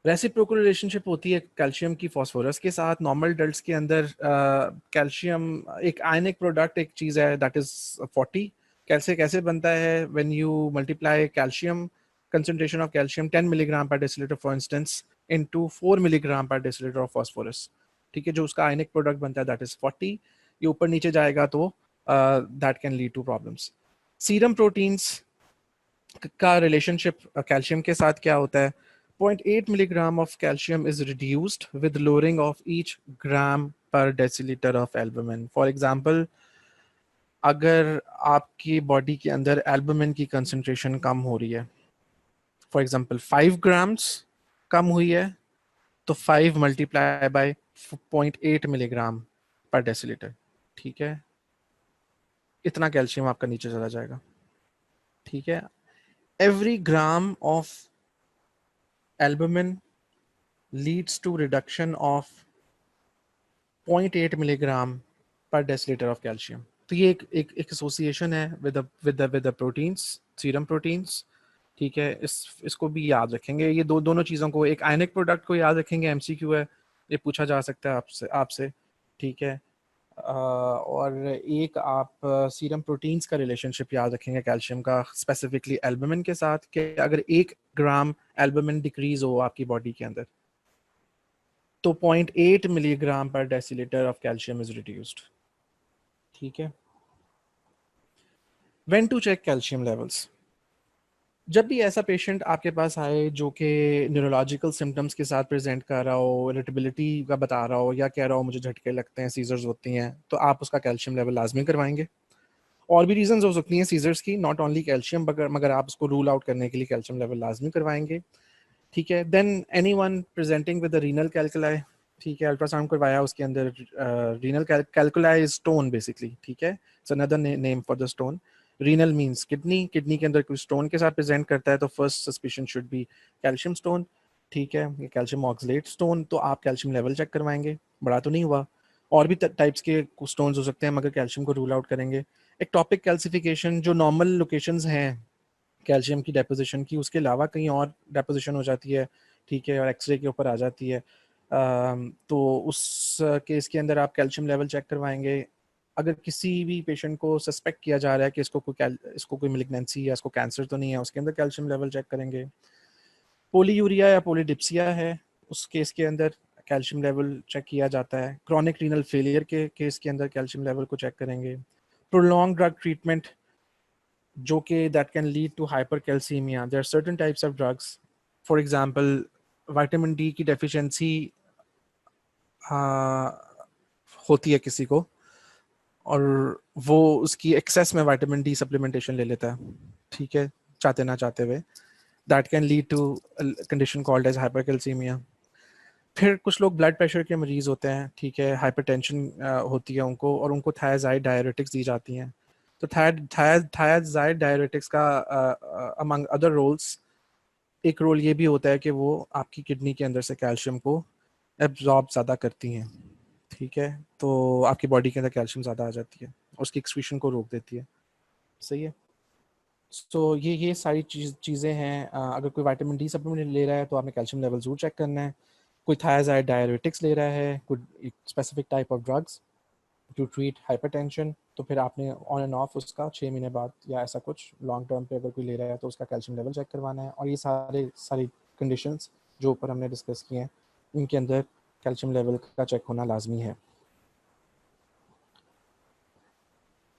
रेसिप्रोकल रिलेशनशिप होती है कैल्शियम की फॉस्फोरस के साथ। नॉर्मल डल्ट्स के अंदर कैल्शियम एक आयनिक प्रोडक्ट एक चीज़ है, दैट इज 40। कैसे कैसे बनता है? When you multiply calcium concentration of calcium 10 milligram per deciliter for instance into 4 milligram per decilitre of phosphorus. ठीक है, जो उसका आयनिक प्रोडक्ट बनता है दैट इज 40। ये ऊपर नीचे जाएगा तो that can lead to problems. Serum proteins का रिलेशनशिप कैल्शियम के साथ क्या होता है? 0.8 milligram of calcium is reduced with lowering of each gram per deciliter of albumin. For example, अगर आपकी बॉडी के अंदर एल्बुमिन की कंसंट्रेशन कम हो रही है, फॉर एग्जांपल 5 ग्राम्स कम हुई है, तो 5 multiply by 0.8 milligram per decilitre. ठीक है, इतना कैल्शियम आपका नीचे चला जाएगा। ठीक है, every gram of albumin leads to reduction of 0.8 milligram per decilitre of calcium. तो ये एक एसोसिएशन है with the proteins, serum proteins. ठीक है, इसको भी याद रखेंगे, ये दोनों चीज़ों को, एक आयनिक प्रोडक्ट को याद रखेंगे, एमसीक्यू है, ये पूछा जा सकता है आपसे। ठीक है, और एक आप सीरम प्रोटीन्स का रिलेशनशिप याद रखेंगे कैल्शियम का, स्पेसिफिकली एल्बुमिन के साथ, कि अगर 1 ग्राम एल्बुमिन डिक्रीज हो आपकी बॉडी के अंदर, तो 0.8 milligram per decilitre of calcium is reduced. ठीक है, when to check calcium levels, जब भी ऐसा पेशेंट आपके पास आए जो कि न्यूरोलॉजिकल सिम्टम्स के साथ प्रेजेंट कर रहा हो, इरिटेबिलिटी का बता रहा हो, या कह रहा हो मुझे झटके लगते हैं, सीजर्स होती हैं, तो आप उसका कैल्शियम लेवल लाजमी करवाएंगे। और भी रीजंस हो सकती हैं सीजर्स की, नॉट ओनली कैल्शियम, मगर आप उसको रूल आउट करने के लिए कैल्शियम लेवल लाजमी करवाएंगे। ठीक है, than anyone presenting with renal कैल्कुलाई, ठीक है, अल्ट्रासाउंड करवाया, उसके अंदर रीनल कैल्कुलाई इज स्टोन बेसिकली। ठीक है, it's another name for the stone. Renal means kidney, kidney के अंदर कोई स्टोन के साथ प्रेजेंट करता है तो first suspicion should be calcium stone. ठीक है, ये कैल्शियम ऑक्सलेट स्टोन, तो आप कैल्शियम लेवल चेक करवाएंगे, बड़ा तो नहीं हुआ। और भी टाइप्स के स्टोन्स हो सकते हैं, मगर कैल्शियम को रूल आउट करेंगे। एक्टोपिक कैल्सिफिकेशन, जो नॉर्मल लोकेशंस हैं कैल्शियम की डेपोजिशन की, उसके अलावा कहीं और डेपोजिशन हो जाती है। ठीक है, और एक्सरे के ऊपर आ जाती है, तो उस केस के अंदर आप कैल्शियम लेवल चेक करवाएंगे। अगर किसी भी पेशेंट को सस्पेक्ट किया जा रहा है कि इसको कोई मिलिग्नेंसी या इसको कैंसर तो नहीं है, उसके अंदर कैल्शियम लेवल चेक करेंगे। पोलीयूरिया या पोलीडिप्सिया है, उस केस के अंदर कैल्शियम लेवल चेक किया जाता है। क्रॉनिक रीनल फेलियर के केस के अंदर कैल्शियम लेवल को चेक करेंगे। प्रोलॉन्ग ड्रग ट्रीटमेंट, जो कि that can lead to hypercalcaemia, there are certain types of drugs, for example vitamin D की डेफिशिएंसी होती है किसी को, और वो उसकी एक्सेस में विटामिन डी सप्लीमेंटेशन ले लेता है, ठीक है, चाहते ना चाहते हुए, that can lead to condition called as hypercalcaemia. फिर कुछ लोग ब्लड प्रेशर के मरीज होते हैं, ठीक है, हाइपरटेंशन होती है उनको, और उनको थायजाइड डायरेटिक्स दी जाती हैं। तो थायजाइड डायरेटिक्स का अमंग अदर रोल्स एक रोल ये भी होता है कि वो आपकी किडनी के अंदर से कैल्शियम को एब्जॉर्ब ज़्यादा करती हैं, ठीक है, तो आपकी बॉडी के अंदर कैल्शियम ज़्यादा आ जाती है, उसकी एक्सक्रीशन को रोक देती है। सही है। सो ये सारी चीज़ें हैं। अगर कोई विटामिन डी सप्लीमेंट ले रहा है तो आपने कैल्शियम लेवल ज़रूर चेक करना है। कोई थायराइड डायरेटिक्स ले रहा है, कोई specific type of drugs to treat hypertension, तो फिर आपने ऑन एंड ऑफ उसका 6 महीने बाद या ऐसा कुछ लॉन्ग टर्म पे अगर कोई ले रहा है तो उसका कैल्शियम लेवल चेक करवाना है। और ये सारी कंडीशंस जो ऊपर हमने डिस्कस किए हैं, इनके अंदर कैल्शियम लेवल का चेक होना लाजमी है।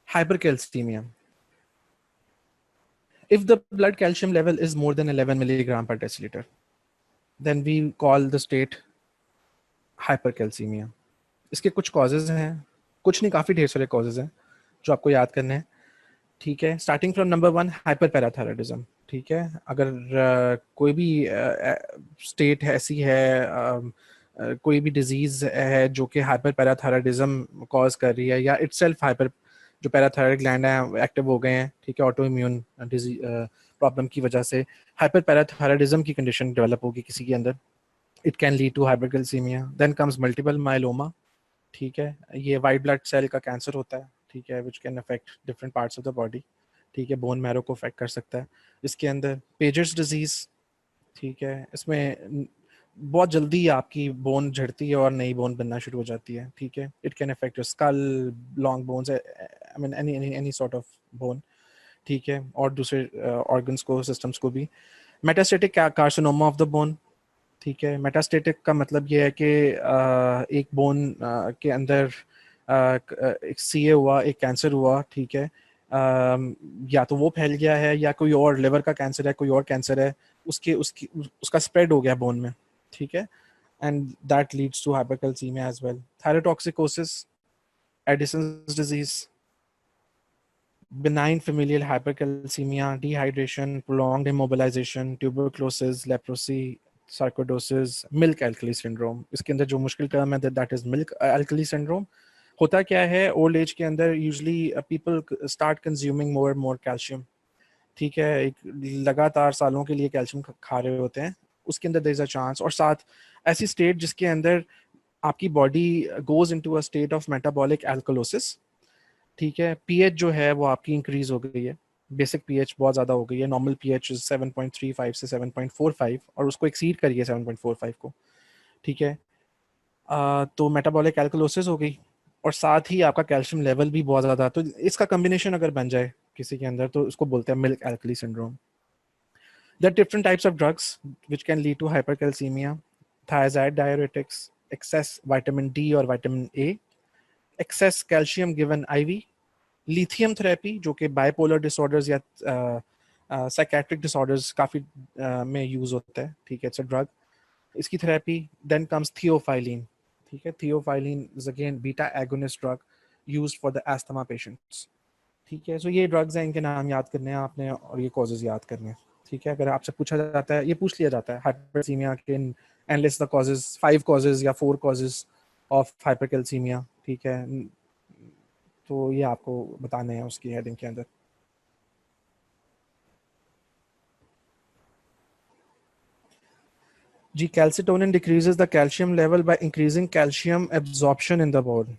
Hypercalcaemia, if the blood calcium level is more than 11 milligram per deciliter, then we call the state hypercalcemia. इसके कुछ कॉजेज हैं, कुछ नहीं काफ़ी ढेर सारे कॉजेज हैं जो आपको याद करने हैं, ठीक है। Starting from number 1, hyper parathyroidism, ठीक है। अगर कोई भी स्टेट ऐसी है, कोई भी डिजीज़ है जो कि हाइपर पैराथायराइडिज्म कॉज कर रही है, या इटसेल्फ हाइपर, जो पैराथायराइड ग्लैंड है एक्टिव हो गए हैं, ठीक है, ऑटो इम्यून डिजीज प्रॉब्लम की वजह से हाइपर पैराथायराइडिज्म की कंडीशन डेवलप होगी किसी के अंदर, it can lead to hypercalcaemia. Then comes multiple myeloma, ठीक है, ये वाइट ब्लड सेल का कैंसर होता है, ठीक है, which can affect different parts of the body, ठीक है, बोन मैरो को अफेक्ट कर सकता है। इसके अंदर पेजर्स डिजीज, ठीक है, इसमें बहुत जल्दी आपकी बोन झड़ती है और नई बोन बनना शुरू हो जाती है, ठीक है। It can affect your skull, long bones, I mean any sort of bone, ठीक है, और दूसरे ऑर्गन्स को, सिस्टम्स को भी। Metastatic carcinoma of the bone, ठीक है। मेटास्टेटिक का मतलब ये है कि एक बोन के अंदर एक सीए हुआ, एक कैंसर हुआ, ठीक है, या तो वो फैल गया है, या कोई और लिवर का कैंसर है, कोई और कैंसर है, उसका स्प्रेड हो गया बोन में, ठीक है, and that leads to hypercalcaemia as well. Thyrotoxicosis, Addison's disease, benign familial hypercalcemia, dehydration, prolonged immobilization, tuberculosis, leprosy, sarcoidosis, milk alkali syndrome. इसके अंदर जो मुश्किल टर्म है that is milk alkali syndrome. होता क्या है, ओल्ड एज के अंदर usually people start consuming more calcium, ठीक है, एक लगातार सालों के लिए कैल्शियम खा रहे होते हैं, उसके अंदर देयर इज अ चांस। और साथ ऐसी स्टेट जिसके अंदर आपकी body goes into a state of metabolic alkalosis, ठीक है, पीएच जो है वो आपकी इंक्रीज हो गई है, बेसिक पीएच बहुत ज़्यादा हो गई है, नॉर्मल पीएच 7.35 से 7.45 और उसको एक्सीड करिए 7.45 को, ठीक है। तो मेटाबॉलिक एल्कलोसिस हो गई और साथ ही आपका कैल्शियम लेवल भी बहुत ज़्यादा, तो इसका कम्बिनेशन अगर बन जाए किसी के अंदर तो उसको बोलते हैं milk alkali syndrome. There are different types of drugs which can lead to hypercalcemia: thiazide diuretics, excess vitamin D or vitamin A, excess calcium given IV, lithium therapy जो कि bipolar disorders या psychiatric disorders काफ़ी में use होता है, ठीक है, it's a drug, इसकी थेरेपी। then comes theophylline, ठीक है, theophylline is again beta agonist drug used for the asthma patients, ठीक है। सो ये ड्रग्स हैं, इनके नाम याद करने हैं आपने और ये कॉजेज याद करने हैं, ठीक है। अगर आपसे पूछा जाता है, ये पूछ लिया जाता है हाइपरकैल्सीमिया के and list the causes, 5 causes या 4 कॉजेज ऑफ हाइपरकैल्सीमिया, ठीक है, तो ये आपको बताने हैं उसकी हेडिंग के अंदर। जी, calcitonin decreases the calcium level by increasing calcium absorption in the body.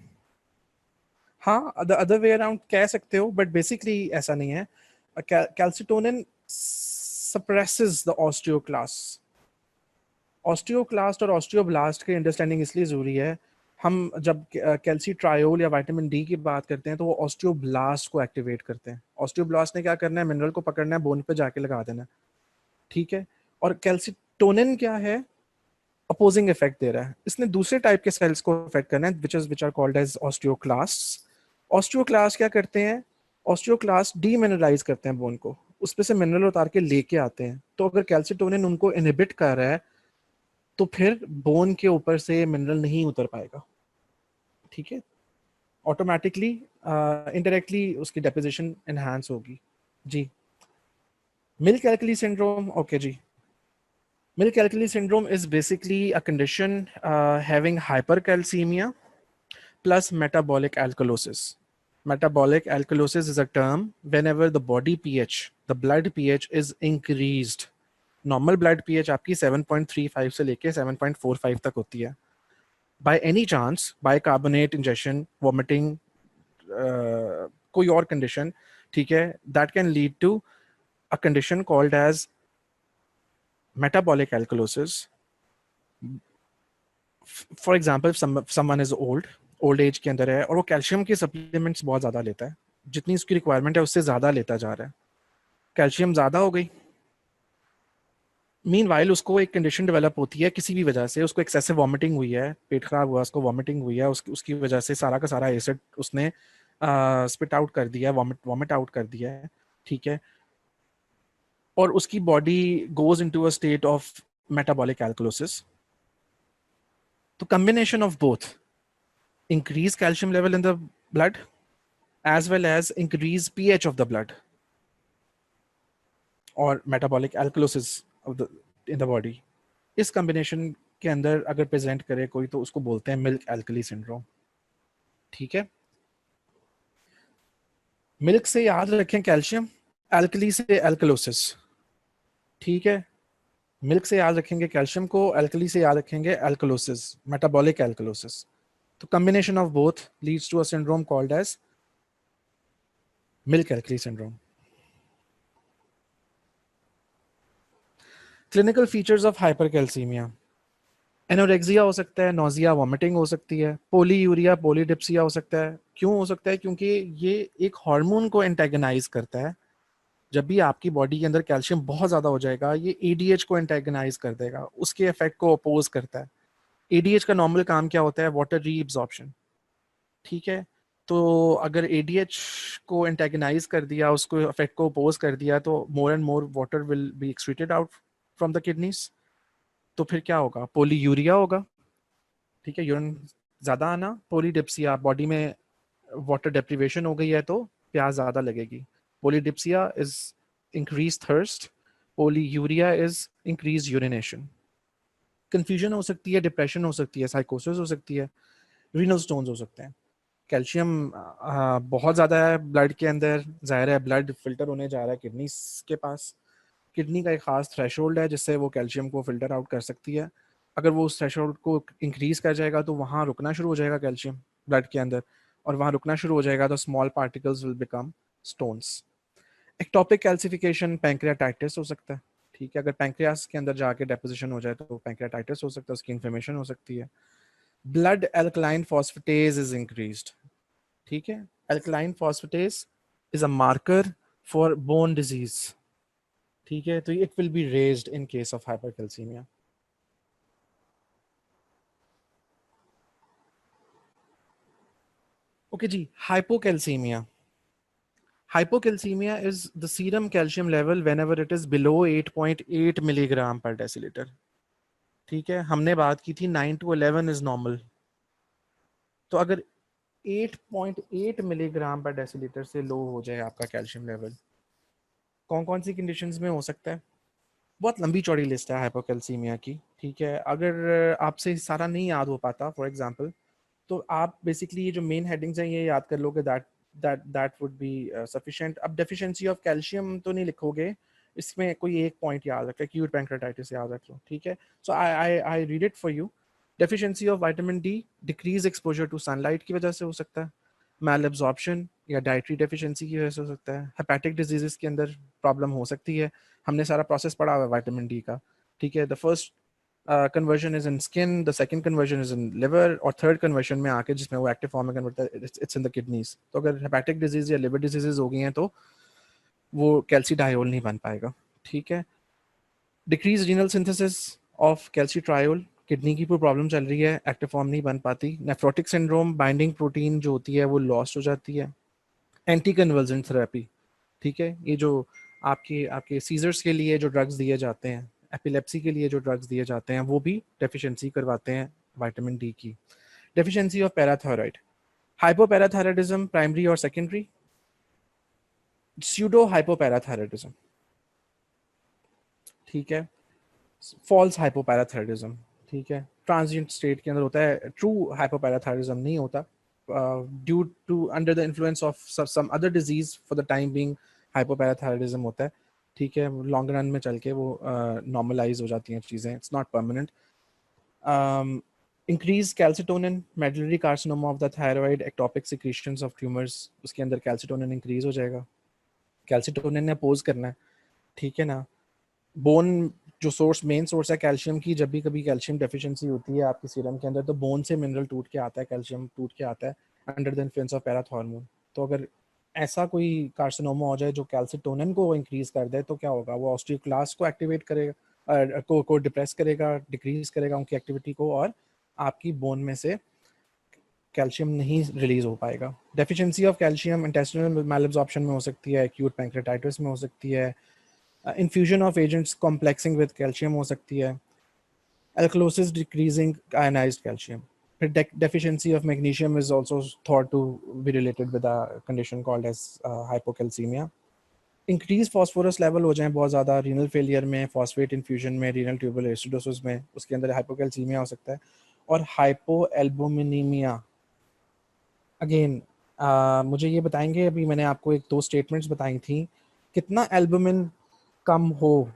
हाँ, द अदर वे अराउंड कह सकते हो, बट बेसिकली ऐसा नहीं है। Calcitonin suppresses the osteoclast. Osteoclast और ऑस्टियोब्लास्ट की अंडरस्टैंडिंग इसलिए ज़रूरी है, हम जब कैल्सी ट्रायोल या विटामिन डी की बात करते हैं तो वो ऑस्टियोब्लास्ट को एक्टिवेट करते हैं। ऑस्टियोब्लास्ट ने क्या करना है, मिनरल को पकड़ना है, बोन पे जाके लगा देना है, ठीक है। और कैल्सिटोनिन क्या है, अपोजिंग इफेक्ट दे रहा है, इसने दूसरे टाइप के सेल्स को इफेक्ट करना है, which are called as osteoclast. Osteoclast क्या करते हैं, ऑस्टियोक्लास्ट डीमिनरलाइज करते हैं बोन को, उस पे से मिनरल उतार के लेके आते हैं। तो अगर कैल्सिटोनिन उनको इनहिबिट कर रहा है तो फिर बोन के ऊपर से मिनरल नहीं उतर पाएगा, ठीक है, ऑटोमेटिकली इनडायरेक्टली उसकी डेपोजिशन एनहांस होगी। जी, milk alkali syndrome, okay ji. Milk alkali syndrome is basically a condition having hypercalcemia plus metabolic alkalosis. Metabolic alkalosis is a term whenever the body pH, the blood pH is increased. Normal blood pH आपकी 7.35 से लेके 7.45 तक होती है. By any chance bicarbonate injection, vomiting, कोई और condition, ठीक है, that can lead to a condition called as metabolic alkalosis. For example someone is old age के अंदर है और वो कैल्शियम के सप्लीमेंट्स बहुत ज़्यादा लेता है, जितनी उसकी रिक्वायरमेंट है उससे ज़्यादा लेता जा रहा है, कैल्शियम ज़्यादा हो गई. मीनवाइल उसको एक कंडीशन डेवलप होती है किसी भी वजह से, उसको एक्सेसिव वॉमिटिंग हुई है, पेट खराब हुआ, उसको वॉमिटिंग हुई है, उसकी वजह से सारा का सारा एसिड उसने स्पिट आउट कर दिया, वॉमिट आउट कर दिया है, ठीक है, और उसकी body goes into a state of metabolic alkalosis. तो combination of both increase calcium level in the blood as well as increase pH of the blood or metabolic alkalosis of the in the body. इस combination के अंदर अगर present करे कोई तो उसको बोलते हैं मिल्क एल्कली सिंड्रोम. ठीक है, मिल्क से याद रखें कैल्शियम, एल्कली से एल्कलोसिस. ठीक है, मिल्क से याद रखेंगे कैल्शियम को, एल्कली से याद रखेंगे एल्कलोसिस, मेटाबॉलिक एल्कलोसिस. तो combination of both leads to a syndrome called as milk alkali syndrome. Clinical features of hypercalcaemia: anorexia हो सकता है, नोजिया, वॉमिटिंग हो सकती है, पोलीयूरिया, पोलीडिप्सिया हो सकता है. क्यों हो सकता है? क्योंकि ये एक हार्मोन को एंटेगनाइज करता है. जब भी आपकी बॉडी के अंदर कैल्शियम बहुत ज़्यादा हो जाएगा, ये एडीएच को एंटेगनाइज कर देगा, उसके इफेक्ट को अपोज करता है. एडीएच का नॉर्मल काम क्या होता है? Water reabsorption. ठीक है, तो अगर एडीएच को एंटेगनाइज कर दिया, उसको इफेक्ट को अपोज कर दिया, तो more and more water will be excreted out from the kidneys. तो फिर क्या होगा? पोलीयूरिया होगा. ठीक है, यूरिन ज़्यादा आना. पोलीडिप्सिया, बॉडी में वाटर डेप्रीवेशन हो गई है तो प्यास ज़्यादा लगेगी. Polydipsia is increase thirst. Polyuria is increase urination. Confusion हो सकती है, डिप्रेशन हो सकती है, साइकोसिस हो सकती है, रीनल स्टोन्स हो सकते हैं. कैल्शियम बहुत ज़्यादा है ब्लड के अंदर, ज़ाहिर है ब्लड फिल्टर होने जा रहा है किडनी के पास. किडनी का एक खास थ्रेशोल्ड है जिससे वो कैल्शियम को फिल्टर आउट कर सकती है. अगर वो उस थ्रेशोल्ड को इंक्रीज कर जाएगा तो वहाँ रुकना शुरू हो जाएगा कैल्शियम ब्लड के अंदर, और वहाँ रुकना शुरू हो जाएगा तो small particles will become stones. Ectopic calcification pancreatitis हो सकता है. ठीक है, अगर पैंक्रियास के अंदर जाके डेपोजिशन हो जाए तो पैंक्रियाटाइटिस हो सकता है, उसकी इन्फ्लेमेशन हो सकती है. Blood alkaline phosphatase is increased. ठीक है, alkaline phosphatase is a marker for bone disease. ठीक है, तो it will be raised in case of hypercalcaemia. Okay जी, hypocalcaemia. Hypocalcemia is the serum calcium level whenever it is below 8.8 milligram per deciliter. ठीक है, हमने बात की थी 9 to 11 is normal. तो अगर 8.8 मिलीग्राम पर डेसिलीटर से लो हो जाए आपका कैल्शियम लेवल, कौन कौन सी कंडीशंस में हो सकता है? बहुत लंबी चौड़ी लिस्ट है हाइपोकैल्सीमिया की. ठीक है, अगर आपसे सारा नहीं याद हो पाता फॉर एग्जांपल, तो आप बेसिकली ये जो मेन हेडिंग्स हैं ये याद कर लोगे, दैट वुड बी सफिशिएंट. अब डेफिशिएंसी ऑफ कैल्शियम तो नहीं लिखोगे, इसमें कोई एक पॉइंट याद रखें, एक्यूट पैंक्रेटाइटिस याद रख लो. ठीक है, so I read it for you. Deficiency of vitamin D, decrease exposure to sunlight की वजह से हो सकता है. मैल एब्जॉर्प्शन या डाइटरी डेफिशिएंसी की वजह से हो सकता है. हेपेटिक डिजीजेस के अंदर प्रॉब्लम हो सकती है. हमने सारा प्रोसेस पढ़ा हुआ है विटामिन डी का. ठीक है, the first conversion is in skin, the second conversion is in liver, और third conversion में आके जिसमें वो active form में convert है, it's in the kidneys. तो अगर hepatic disease या liver diseases हो गई हैं तो वो calcidiol नहीं बन पाएगा. ठीक है, decreased renal synthesis of calcitriol, kidney की कोई प्रॉब्लम चल रही है, एक्टिव फॉर्म नहीं बन पाती. नेफ्रोटिक सिंड्रोम, बाइंडिंग प्रोटीन जो होती है वो लॉस्ट हो जाती है. Anti convergent therapy. ठीक है, ये जो आपके आपके सीजर्स के लिए जो ड्रग्स दिए जाते हैं, एपिलेप्सी के लिए जो ड्रग्स दिए जाते हैं, वो भी डेफिशिएंसी करवाते हैं विटामिन डी की. डेफिशिएंसी ऑफ पैराथायराइड, हाइपोपैराथायराइडिज्म प्राइमरी और सेकेंडरी, स्यूडो हाइपोपैराथायराइडिज्म. ठीक है, फॉल्स हाइपोपैराथायराइडिज्म. ठीक है, ट्रांजिएंट स्टेट के अंदर होता है, ट्रू हाइपोपैराथायराइडिज्म नहीं होता. Due to under the influence of some other disease for the time being hypoparathyroidism होता है. ठीक है, लॉन्ग रन में चल के वो नॉर्मलाइज हो जाती हैं चीज़ें, it's not permanent. Increase calcitonin, medullary carcinoma of the thyroid, ectopic secretions of tumours, उसके अंदर कैल्सिटोनिन इंक्रीज हो जाएगा। कैल्सिटोनिन ने अपोज करना है, ठीक है ना। बोन जो सोर्स, मेन सोर्स है कैल्शियम की, जब भी कभी कैल्शियम डेफिशिएंसी होती है आपके सीरम के अंदर, तो बोन से मिनरल टूट के आता है, कैल्शियम टूट के आता है under the influence of parathormone. तो अगर ऐसा कोई कार्सिनोमा हो जाए जो कैल्सिटोनिन को इंक्रीज कर दे, तो क्या होगा, वो ऑस्टियोक्लास्ट को एक्टिवेट करेगा, को डिप्रेस करेगा, डिक्रीज करेगा उनकी एक्टिविटी को, और आपकी बोन में से कैल्शियम नहीं रिलीज हो पाएगा। डेफिशिएंसी ऑफ कैल्शियम इंटेस्टिनल मैलअब्जॉर्प्शन में हो सकती है, एक्यूट पैंक्रेटाइटिस में हो सकती है, infusion of agents complexing with calcium हो सकती है, alkalosis decreasing ionized calcium. Deficiency of magnesium is also thought to be related with a condition called as hypocalcemia. Increase phosphorus level हो जाए बहुत ज़्यादा, रीनल फेलियर में, फॉस्फेट इन्फ्यूजन में, renal tubular acidosis में, उसके अंदर हाइपोकैल्सीमिया हो सकता है। और हाइपो एल्बुमिनीमिया, अगेन मुझे ये बताएंगे, अभी मैंने आपको एक दो स्टेटमेंट्स बताई थी, कितना एल्बुमिन कम हो,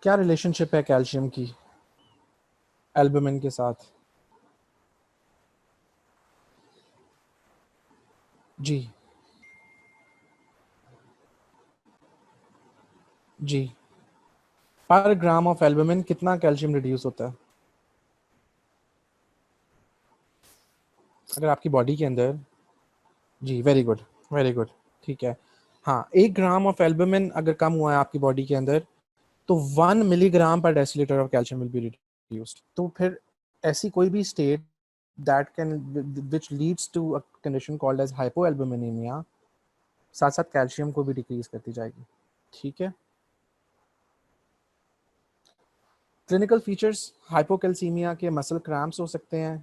क्या रिलेशनशिप है कैल्शियम की एल्बुमिन के साथ? जी जी, पर ग्राम ऑफ एल्बुमिन कितना कैल्शियम रिड्यूस होता है? अगर आपकी बॉडी के अंदर, जी वेरी गुड, वेरी गुड, ठीक है। हाँ, 1 ग्राम ऑफ एल्बुमिन अगर कम हुआ है आपकी बॉडी के अंदर, तो 1 milligram per decilitre of calcium will be reduced. तो फिर ऐसी कोई भी state that can which leads to a condition called as hypoalbuminemia, साथ साथ कैल्शियम को भी डिक्रीज करती जाएगी, ठीक है। क्लिनिकल फीचर्स, हाइपोकैल्सीमिया के मसल क्रैम्प्स हो सकते हैं,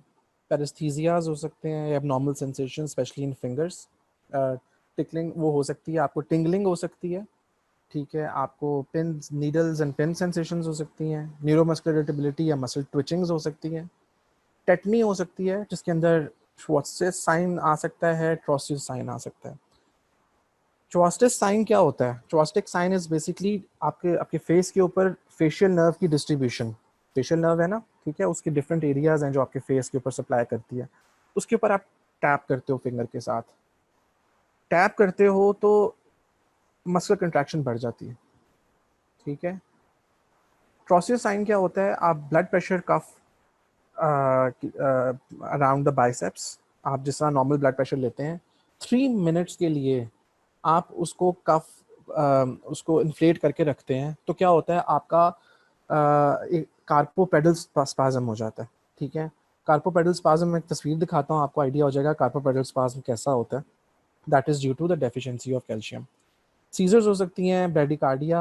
पैरेस्थीजियाज हो सकते हैं, abnormal sensation specially in fingers, tickling वो हो सकती है, आपको टिंगलिंग हो सकती है, ठीक है, आपको pin needles and pin sensations हो सकती हैं, न्यूरोमस्कुलर इरिटेबिलिटी या मसल ट्विचिंग्स हो सकती है, टेटनी हो सकती है जिसके अंदर श्वार्ट्ज़ साइन आ सकता है, ट्रॉसिस साइन आ सकता है। चॉस्टिस साइन क्या होता है? चॉस्टिक साइन इज बेसिकली आपके आपके फेस के ऊपर फेशियल नर्व की डिस्ट्रीब्यूशन, फेशियल नर्व है ना, ठीक है, उसके डिफरेंट एरियाज हैं जो आपके फेस के ऊपर सप्लाई करती है, उसके ऊपर आप टैप करते हो फिंगर के साथ, टैप करते हो तो मसल कंट्रैक्शन बढ़ जाती है, ठीक है। ट्रॉसिस साइन क्या होता है? आप blood pressure cuff around the biceps, आप जिस तरह नॉर्मल ब्लड प्रेशर लेते हैं, 3 मिनट्स के लिए आप उसको कफ उसको इन्फ्लेट करके रखते हैं, तो क्या होता है, आपका एक कार्पोपेडल स्पाज्म हो जाता है, ठीक है। कार्पोपेडल स्पाज्म में एक तस्वीर दिखाता हूँ, आपको आइडिया हो जाएगा कार्पोपेडल स्पाज्म कैसा होता है। That is due to the deficiency of calcium. Seizures हो सकती हैं, ब्रेडिकार्डिया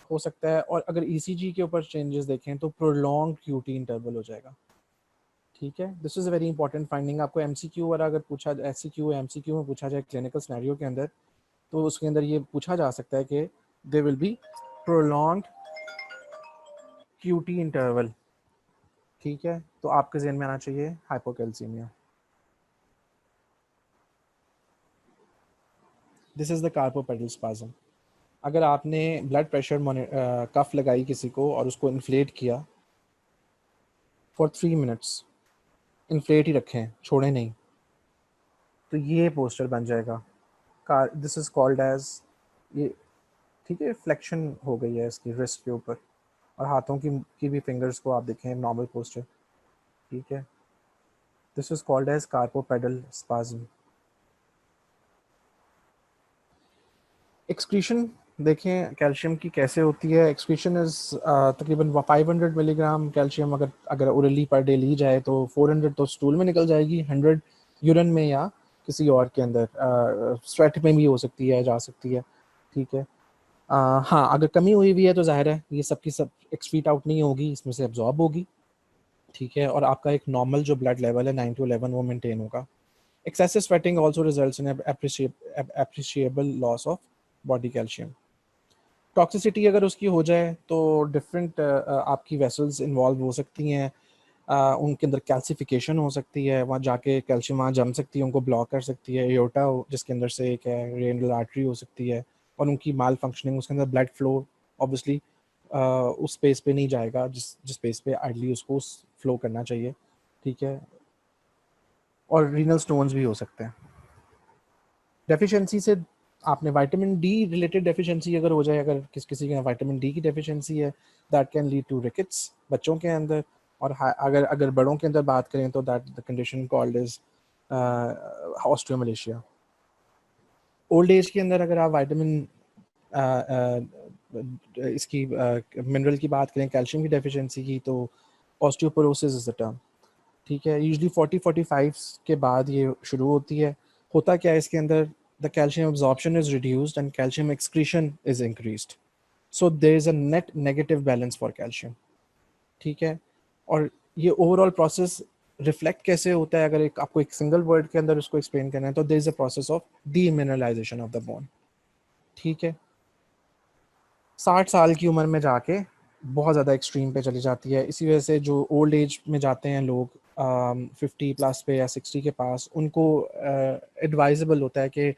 हो सकता है, और अगर ईसीजी के ऊपर चेंजेस देखें तो प्रोलॉन्ग क्यूटी इंटरवल हो जाएगा, ठीक है। This is a very important finding. आपको एमसीक्यू और अगर पूछा, एससीक्यू एमसीक्यू में पूछा जाए क्लिनिकल सिनेरियो के अंदर, तो उसके अंदर ये पूछा जा सकता है कि they will be prolong QT interval, ठीक है। तो आपके जहन में आना चाहिए hypocalcemia. This is the carpopedal spasm. अगर आपने ब्लड प्रेशर कफ लगाई किसी को और उसको इन्फ्लेट किया फॉर 3 मिनट्स, इन्फ्लेट ही रखें, छोड़े नहीं, तो ये पोस्टर बन जाएगा। दिस इज कॉल्ड एज, ये ठीक है, फ्लेक्शन हो गई है इसकी रिस्ट के ऊपर, और हाथों की भी फिंगर्स को आप देखें नॉर्मल पोस्टर, ठीक है। This is called as carpopedal spasm. Excretion देखें कैल्शियम की कैसे होती है। एक्सक्रीशन इज तकरीबन 500 मिलीग्राम कैल्शियम अगर अगर ओरली पर डे ली जाए तो 400 तो स्टूल में निकल जाएगी, 100 यूरिन में या किसी और के अंदर, स्वेट में भी हो सकती है, जा सकती है, ठीक है। हाँ, अगर कमी हुई हुई है तो जाहिर है ये सब की सब एक्सक्रीट आउट नहीं होगी, इसमें से एब्जॉर्ब होगी, ठीक है, और आपका एक नॉर्मल जो ब्लड लेवल है 9 to 11 वो मेंटेन होगा। Excessive sweating also results in appreciable loss of body calcium. Toxicity अगर उसकी हो जाए तो डिफरेंट आपकी वेसल्स इन्वॉल्व हो सकती हैं, उनके अंदर कैल्सिफिकेशन हो सकती है, वहाँ जाके कैल्शियम वहाँ जम सकती है, उनको ब्लॉक कर सकती है। एयोर्टा जिसके अंदर से एक है रेनल आर्टरी हो सकती है, और उनकी माल फंक्शनिंग, उसके अंदर ब्लड फ्लो ऑब्वियसली उस स्पेस पे नहीं जाएगा जिस जिस स्पेस पे आइडली उसको फ्लो करना चाहिए, ठीक है। और रीनल स्टोन्स भी हो सकते हैं। डेफिशिएंसी से आपने विटामिन डी रिलेटेड डेफिशिएंसी अगर हो जाए, अगर किसी के विटामिन डी की डेफिशिएंसी है, that can lead to rickets बच्चों के अंदर। और अगर अगर बड़ों के अंदर बात करें तो that the condition called is osteomalacia. Old age के अंदर अगर आप विटामिन इसकी मिनरल की बात करें, कैल्शियम की डेफिशिएंसी की, तो ऑस्टियोपोरोसिस इज द टर्म, ठीक है। यूजली 40-45 के बाद ये शुरू होती है। होता क्या है इसके अंदर, the calcium absorption is reduced and calcium excretion is increased, so there is a net negative balance for calcium, ठीक है। और ये ओवरऑल प्रोसेस रिफ्लेक्ट कैसे होता है, अगर आपको एक सिंगल वर्ड के अंदर उसको एक्सप्लेन करना है, तो there is a process of demineralisation of the bone, ठीक है। 60 साल की उम्र में जाके बहुत ज़्यादा एक्सट्रीम पे चली जाती है। इसी वजह से जो ओल्ड एज में जाते हैं लोग 50 प्लस पे या 60 के पास, उनको एडवाइजेबल होता है कि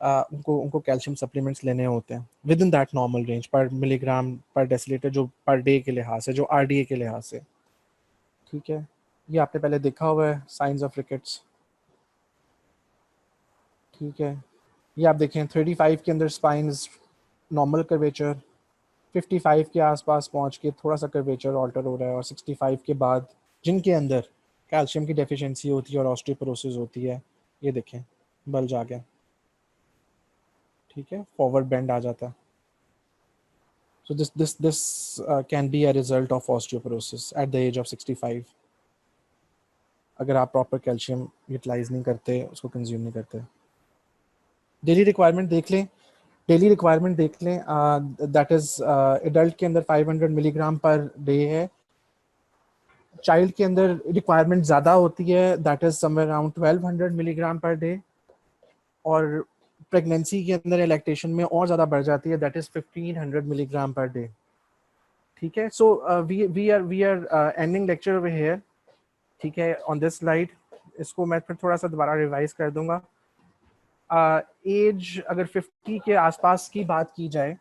उनको उनको कैल्शियम सप्लीमेंट्स लेने होते हैं with in that normal range पर मिलीग्राम पर डेसीलीटर, जो पर डे के लिहाज से, जो आरडीए के लिहाज से, ठीक है। ये आपने पहले देखा हुआ है साइंस ऑफ रिकेट्स, ठीक है। ये आप देखें 35 के अंदर स्पाइन नॉर्मल कर्वेचर, 55 के आसपास पहुंच के थोड़ा सा कर्वेचर ऑल्टर हो रहा है, और 65 के बाद जिनके अंदर कैल्शियम की डेफिशिएंसी होती है और ऑस्टियोपोरोसिस होती है, ये देखें बल्ज आ गया, ठीक है, फॉरवर्ड बेंड आ जाता है। So this can be a result of osteoporosis at the age of 65, अगर आप प्रॉपर कैल्शियम यूटिलाइज नहीं करते, उसको कंज्यूम नहीं करते। डेली रिक्वायरमेंट देख लें, डेली रिक्वायरमेंट देख लें, दैट इज एडल्ट के अंदर 500 मिलीग्राम पर डे है। चाइल्ड के अंदर रिक्वायरमेंट ज़्यादा होती है, that is somewhere around 1200 milligram per day. और प्रेगनेंसी के अंदर या लैक्टेशन में और ज़्यादा बढ़ जाती है, that is 1500 milligram per day, ठीक है। So we are ending lecture over here, ठीक है, ऑन दिस स्लाइड। इसको मैं फिर थोड़ा सा दोबारा रिवाइज कर दूंगा। एज अगर 50 के आसपास की बात की जाए,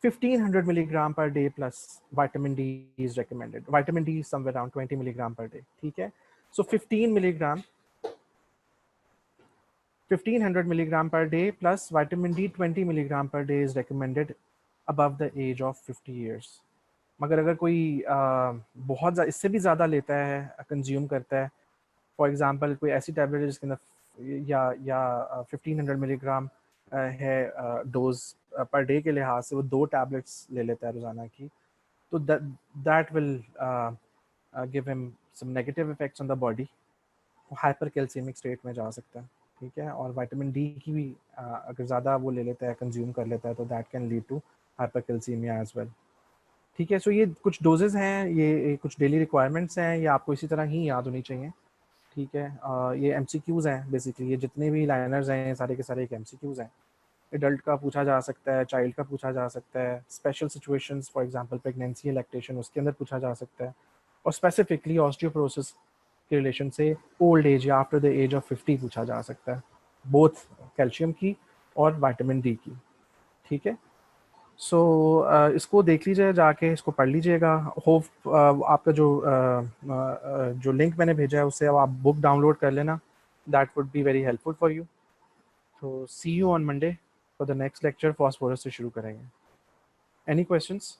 1500 milligram per day plus vitamin D is recommended. Vitamin D is somewhere around 20 milligram per day, ठीक है। So 15 milligram, 1500 milligram per day plus vitamin D 20 milligram per day is recommended above the age of 50 years. मगर अगर कोई बहुत इससे भी ज़्यादा लेता है, कंज्यूम करता है, फॉर एग्जांपल कोई ऐसी टैबलेट है जिसके अंदर या 1500 मिलीग्राम है डोज पर डे के लिहाज से, वो 2 टैबलेट्स ले लेता है रोज़ाना की, तो that will give him some negative effects on the body, hypercalcaemic state में जा सकता है, ठीक है। और विटामिन डी की भी अगर ज़्यादा वो ले लेता है, कंज्यूम कर लेता है, तो that can lead to hypercalcaemia as well, ठीक है। सो ये कुछ डोजेज हैं, ये कुछ डेली रिक्वायरमेंट्स हैं, ये आपको इसी तरह ही याद होनी चाहिए, ठीक है। ये MCQs हैं बेसिकली, ये जितने भी लाइनर्स हैं सारे के सारे एक MCQs हैं। एडल्ट का पूछा जा सकता है, चाइल्ड का पूछा जा सकता है, special situations for example pregnancy या लैक्टेशन, उसके अंदर पूछा जा सकता है, और स्पेसिफिकली ऑस्टियोपोरोसिस के रिलेशन से ओल्ड एज या आफ्टर द एज ऑफ 50 पूछा जा सकता है, बोथ कैल्शियम की और विटामिन डी की, ठीक है। सो इसको देख लीजिए जाके, इसको पढ़ लीजिएगा। होप आपका जो लिंक मैंने भेजा है उससे अब आप बुक डाउनलोड कर लेना, that would be very helpful for you. तो see you on Monday for the next lecture, phosphorus से शुरू करेंगे। Any questions?